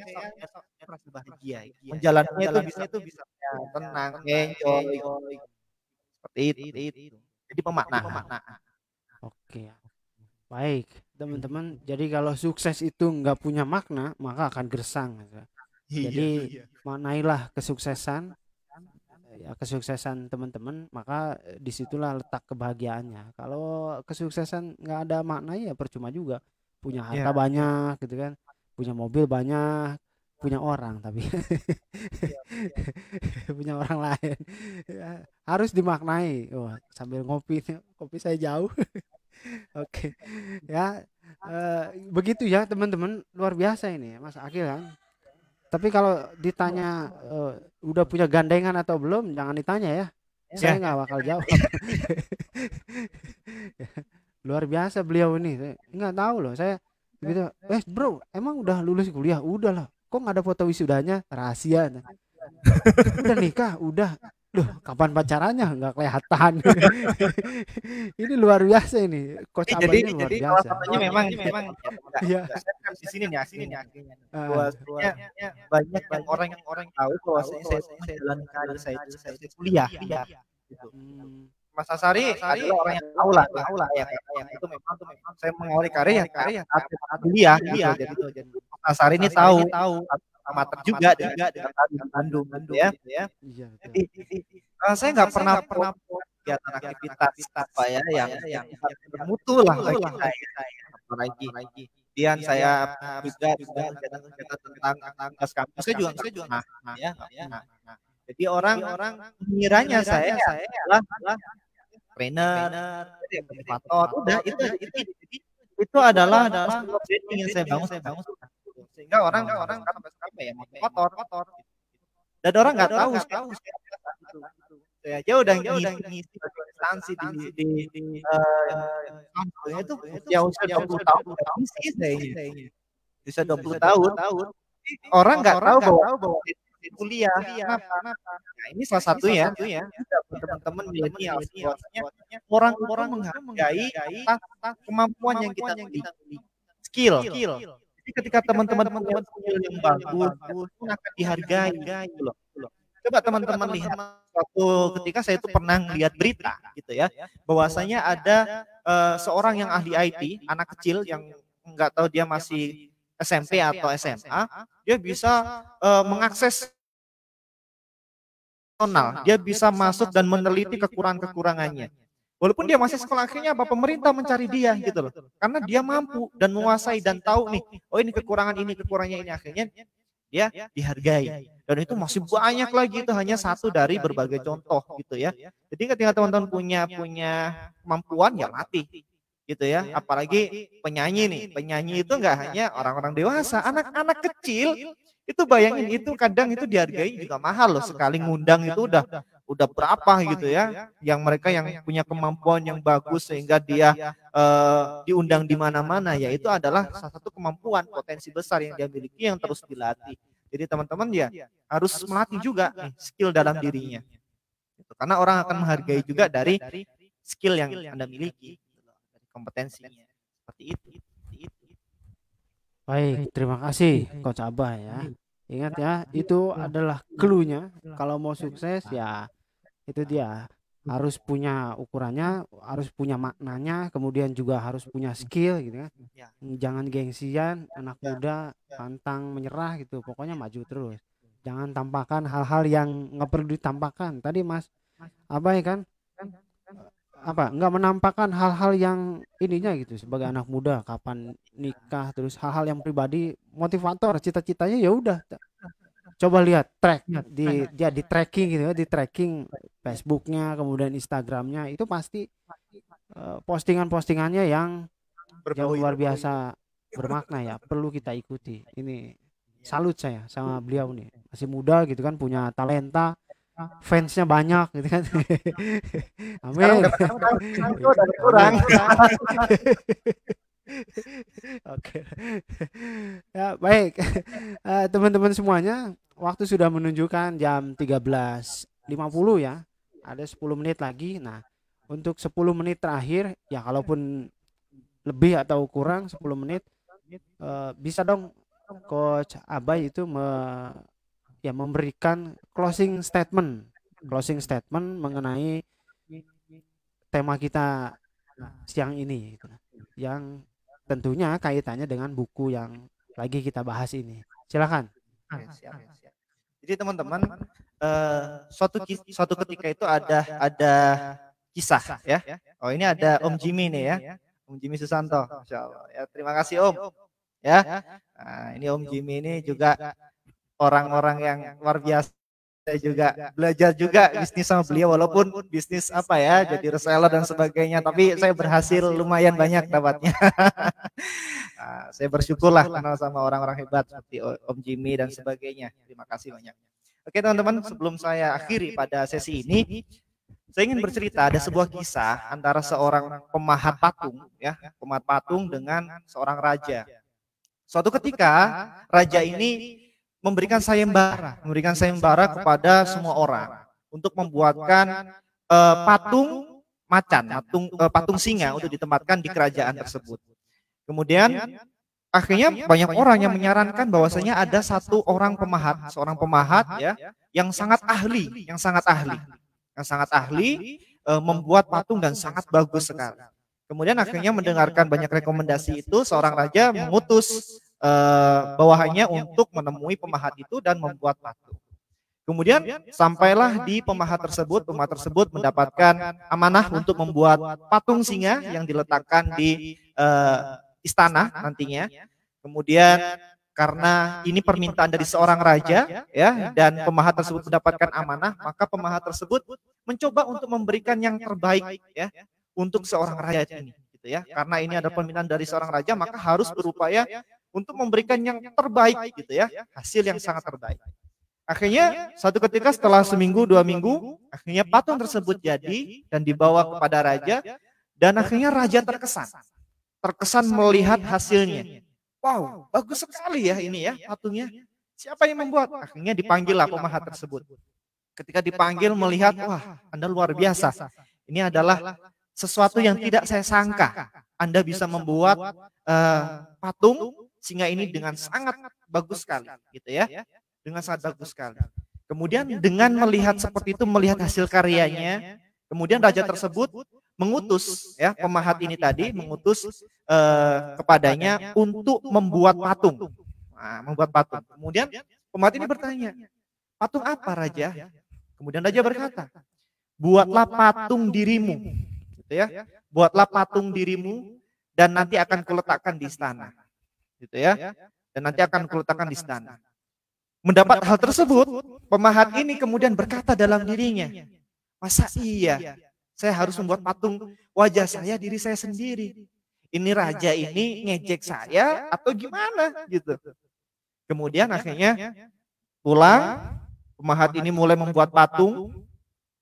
merasa bahagia. Menjalannya itu bisa tenang, enjoy seperti itu. Jadi pemaknaan. Oke. Baik, teman-teman. Jadi kalau sukses itu nggak punya makna, maka akan gersang. Jadi maknailah kesuksesan teman-teman, maka disitulah letak kebahagiaannya. Kalau kesuksesan nggak ada makna ya percuma juga. Punya harta banyak gitu kan, punya mobil banyak, punya orang tapi punya orang lain ya, harus dimaknai. Sambil kopi saya jauh. Oke. Ya begitu ya teman-teman, luar biasa ini Mas Akil kan. Tapi kalau ditanya udah punya gandengan atau belum, jangan ditanya ya. Saya nggak bakal jawab. Luar biasa beliau ini. Saya nggak tahu loh. Saya gitu. Bro, emang udah lulus kuliah? Udah lah. Kok nggak ada foto wisudanya? Rahasia. Udah nikah? Udah. Duh, kapan pacarannya nggak kelihatan. Ini luar biasa ini, Coach Abah ini luar Jadi salah biasa. satunya memang Iya. enggak saya kan di sini nih akhirnya. Ah, Bahwasanya banyak yang orang tahu bahwasanya saya itu menjalani karir saya itu seperti kuliah gitu. hmm, Mas Asari adalah orang yang tahu lah ya karena itu memang saya mengawali karir yang saat kuliah gitu. Jadi Mas Asari ini tahu amatir juga dengan tadi di Bandung gitu ya. iya betul. Jadi saya nggak pernah kegiatan aktivitas apa ya yang bermutu lah bagi saya. Apalagi kemudian saya juga kegiatan tentang kampus saya juga nah ya. Jadi orang mengiranya saya adalah trainer, motivator, udah itu adalah sebuah branding yang saya bangun sehingga orang sampai ya motivator dan orang nggak tahu saya aja udah ngisi instansi di itu usia 20 tahun udah ngisi saya bisa 20 tahun orang nggak tahu bahwa kuliah kenapa nah ini salah satu ya teman-teman milenial bahwasanya orang menghargai kemampuan yang kita miliki skill jadi ketika teman-teman punya skill yang bagus itu akan dihargai gitu loh. Coba teman-teman lihat suatu ketika saya itu pernah lihat berita gitu ya bahwasanya ada seorang yang ahli IT anak kecil yang nggak tahu dia masih SMP atau SMA dia bisa mengakses dia bisa masuk dan meneliti kekurangannya. Walaupun dia masih sekolah akhirnya apa pemerintah mencari dia gitu loh. Karena dia mampu dan menguasai dan tahu nih, oh ini kekurangannya ini akhirnya dia dihargai. Dan itu masih banyak lagi itu hanya satu dari berbagai contoh gitu ya. Jadi ketika teman-teman punya kemampuan ya latih gitu ya. Apalagi penyanyi itu enggak hanya orang-orang dewasa, anak-anak kecil itu bayangin itu kadang itu dihargai juga mahal loh sekali ngundang itu udah berapa gitu ya yang mereka yang punya kemampuan yang bagus sehingga dia diundang di mana-mana ya itu adalah salah satu kemampuan potensi besar yang dia miliki yang terus dilatih jadi teman-teman ya harus melatih juga nih, skill dalam dirinya gitu. Karena orang akan menghargai juga dari skill yang Anda miliki dari kompetensinya seperti itu. Baik, terima kasih Coach Abah ya. Ingat ya, itu adalah clue-nya. Kalau mau sukses ya itu dia harus punya ukurannya, harus punya maknanya, kemudian juga harus punya skill gitu kan. Jangan gengsian, anak muda pantang menyerah gitu. Pokoknya maju terus. Jangan tampakkan hal-hal yang nggak perlu ditampakkan. Tadi Mas Abah ya kan nggak menampakkan hal-hal yang ininya gitu sebagai anak muda kapan nikah terus hal-hal yang pribadi motivator cita-citanya ya udah coba lihat di tracking gitu ya di tracking Facebooknya kemudian Instagramnya itu pasti postingan-postingannya yang luar biasa bermakna ya perlu kita ikuti ini salut saya sama beliau nih masih muda gitu kan punya talenta fansnya banyak gitu kan. Amin. Udah kurang. Oke. Ya, baik. Teman-teman semuanya, waktu sudah menunjukkan jam 13.50 ya. Ada 10 menit lagi. Nah, untuk 10 menit terakhir ya kalaupun lebih atau kurang 10 menit bisa dong Coach Abai itu memberikan closing statement mengenai tema kita siang ini gitu. Yang tentunya kaitannya dengan buku yang lagi kita bahas ini. Silakan. Siap. Jadi teman-teman suatu ketika itu ada kisah ya. Oh ini ada Om Jimmy nih ya. Om Jimmy Susanto. Insyaallah. Ya terima kasih Om. Ya. Nah, ini Om Jimmy ini juga orang-orang yang luar biasa. Saya juga belajar juga bisnis sama beliau walaupun bisnis apa ya jadi reseller dan sebagainya tapi saya berhasil lumayan banyak dapatnya. Nah, saya bersyukurlah kenal sama orang-orang hebat seperti Om Jimmy dan sebagainya. Terima kasih banyak. Oke teman-teman sebelum saya akhiri pada sesi ini saya ingin bercerita ada sebuah kisah antara seorang pemahat patung dengan seorang raja. Suatu ketika raja ini memberikan sayembara kepada semua orang. untuk membuatkan patung macan, patung singa untuk ditempatkan di kerajaan tersebut. Kemudian akhirnya banyak orang yang menyarankan bahwasanya ada seorang pemahat ya, yang sangat ahli, membuat patung dan sangat bagus sekali. Kemudian akhirnya mendengarkan banyak rekomendasi itu, seorang raja mengutus bawahannya untuk menemui pemahat itu dan membuat patung. Kemudian sampailah di pemahat tersebut mendapatkan amanah untuk membuat patung singa yang diletakkan di istana nantinya. Kemudian karena ini permintaan dari seorang raja ya, dan pemahat tersebut mendapatkan amanah, maka pemahat tersebut mencoba untuk memberikan yang terbaik ya untuk seorang raja ini gitu ya. Karena ini ada permintaan dari seorang raja, maka harus berupaya untuk memberikan yang terbaik gitu ya, hasil yang sangat terbaik. Akhirnya satu ketika setelah seminggu 2 minggu, akhirnya patung tersebut jadi dan dibawa kepada raja, dan akhirnya raja terkesan melihat hasilnya. Wow, bagus sekali ya ini ya patungnya. Siapa yang membuat? Akhirnya dipanggillah pemahat tersebut. Ketika dipanggil melihat, wah, Anda luar biasa. Ini adalah sesuatu yang tidak saya sangka. Anda bisa membuat patung singa ini dengan sangat bagus sekali, gitu ya. Dengan sangat bagus sekali. Kemudian dengan melihat seperti itu, melihat hasil karyanya, kemudian raja tersebut mengutus ya, pemahat ini tadi mengutus kepadanya untuk membuat patung. Nah, membuat patung. Kemudian pemahat ini bertanya, patung apa raja? Kemudian raja berkata, buatlah patung dirimu, gitu ya. Buatlah patung dirimu dan nanti akan kuletakkan di istana, gitu ya. Dan nanti akan kuletakkan di istana. Mendapat hal tersebut, pemahat ini kemudian berkata dalam dirinya, masa iya saya harus membuat patung wajah saya, diri saya sendiri? Ini raja ini ngejek saya atau gimana gitu. Kemudian akhirnya pulang, pemahat ini mulai membuat patung,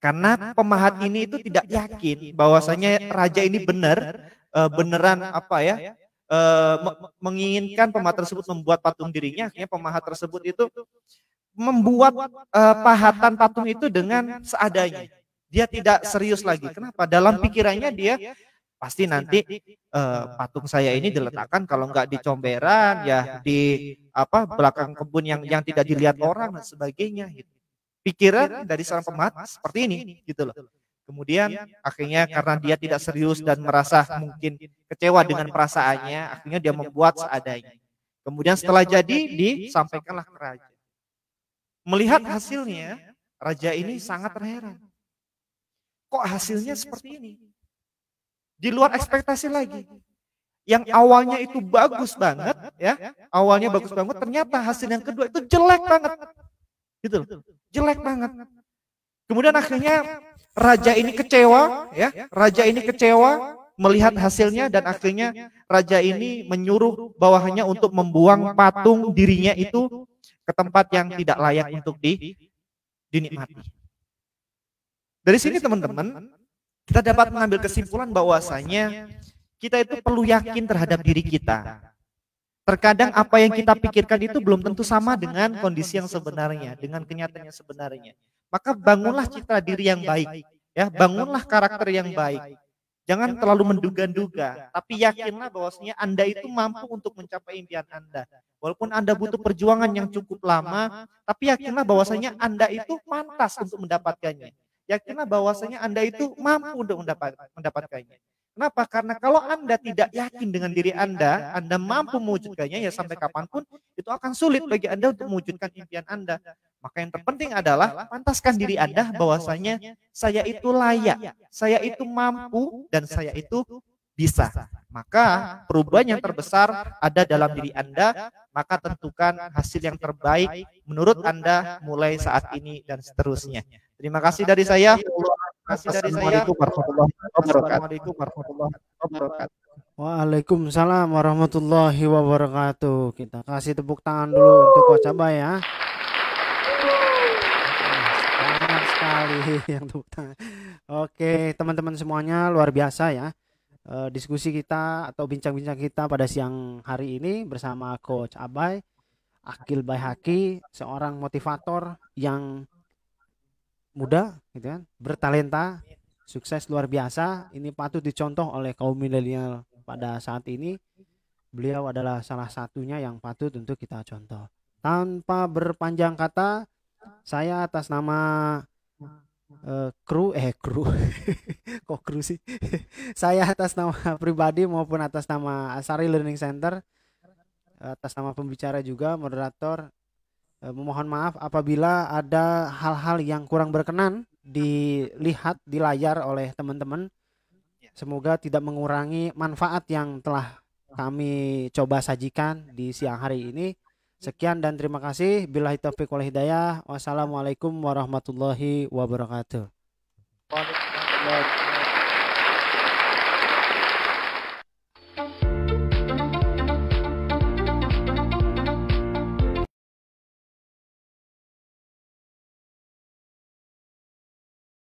karena pemahat ini itu tidak yakin bahwasanya raja ini beneran apa ya, menginginkan pemahat tersebut membuat patung dirinya. Akhirnya pemahat tersebut itu membuat pahatan patung itu dengan seadanya. Dia tidak serius lagi. Kenapa? Dalam pikirannya dia pasti nanti patung saya ini diletakkan kalau nggak di comberan ya di belakang kebun yang tidak dilihat orang dan sebagainya. Gitu. Pikiran dari seorang pemahat seperti ini, gitu loh. Kemudian akhirnya karena dia tidak serius dan merasa mungkin kecewa dengan perasaannya, akhirnya dia membuat seadanya. Kemudian setelah jadi disampaikanlah ke raja. Melihat hasilnya, raja ini sangat terheran. Kok hasilnya seperti ini? Di luar ekspektasi lagi. Yang awalnya itu bagus banget, ya, awalnya bagus banget, ternyata hasil yang kedua itu jelek banget, gitu loh, jelek banget. Kemudian akhirnya raja ini kecewa, ya, raja ini kecewa melihat hasilnya dan akhirnya raja ini menyuruh bawahannya untuk membuang patung dirinya itu ke tempat yang tidak layak untuk dinikmati. Dari sini teman-teman, kita dapat mengambil kesimpulan bahwasanya kita itu perlu yakin terhadap diri kita. Terkadang apa yang kita pikirkan itu belum tentu sama dengan kondisi yang sebenarnya, dengan kenyataan yang sebenarnya. Maka bangunlah citra diri yang baik, ya, bangunlah karakter yang baik. Jangan terlalu menduga-duga, tapi yakinlah bahwasanya Anda itu mampu untuk mencapai impian Anda. Walaupun Anda butuh perjuangan yang cukup lama, tapi yakinlah bahwasanya Anda itu pantas untuk mendapatkannya. Yakinlah bahwasanya Anda itu mampu untuk mendapatkannya. Kenapa? Karena kalau Anda tidak yakin dengan diri Anda mampu mewujudkannya, ya sampai kapanpun itu akan sulit bagi Anda untuk mewujudkan impian Anda. Maka yang terpenting adalah pantaskan diri Anda bahwasanya saya itu layak, saya itu mampu, dan saya itu bisa. Maka perubahan yang terbesar ada dalam diri Anda, maka tentukan hasil yang terbaik menurut Anda mulai saat ini dan seterusnya. Terima kasih dari saya. Assalamualaikum warahmatullahi wabarakatuh. Waalaikumsalam warahmatullahi wabarakatuh. Kita kasih tepuk tangan dulu untuk Coach Abay ya. Banyak sekali yang tepuk tangan. Oke, teman-teman semuanya, luar biasa ya. Diskusi kita atau bincang-bincang kita pada siang hari ini bersama Coach Abay, Akil Baihaqi, seorang motivator yang muda gitu kan, bertalenta, sukses luar biasa. Ini patut dicontoh oleh kaum milenial pada saat ini. Beliau adalah salah satunya yang patut untuk kita contoh. Tanpa berpanjang kata, saya atas nama kru kok kru sih? Saya atas nama pribadi maupun atas nama Asari Learning Center, atas nama pembicara juga moderator, memohon maaf apabila ada hal-hal yang kurang berkenan dilihat di layar oleh teman-teman. Semoga tidak mengurangi manfaat yang telah kami coba sajikan di siang hari ini. Sekian dan terima kasih. Billahi taufiq wal hidayah. Wassalamualaikum warahmatullahi wabarakatuh. Waalaikumsalam.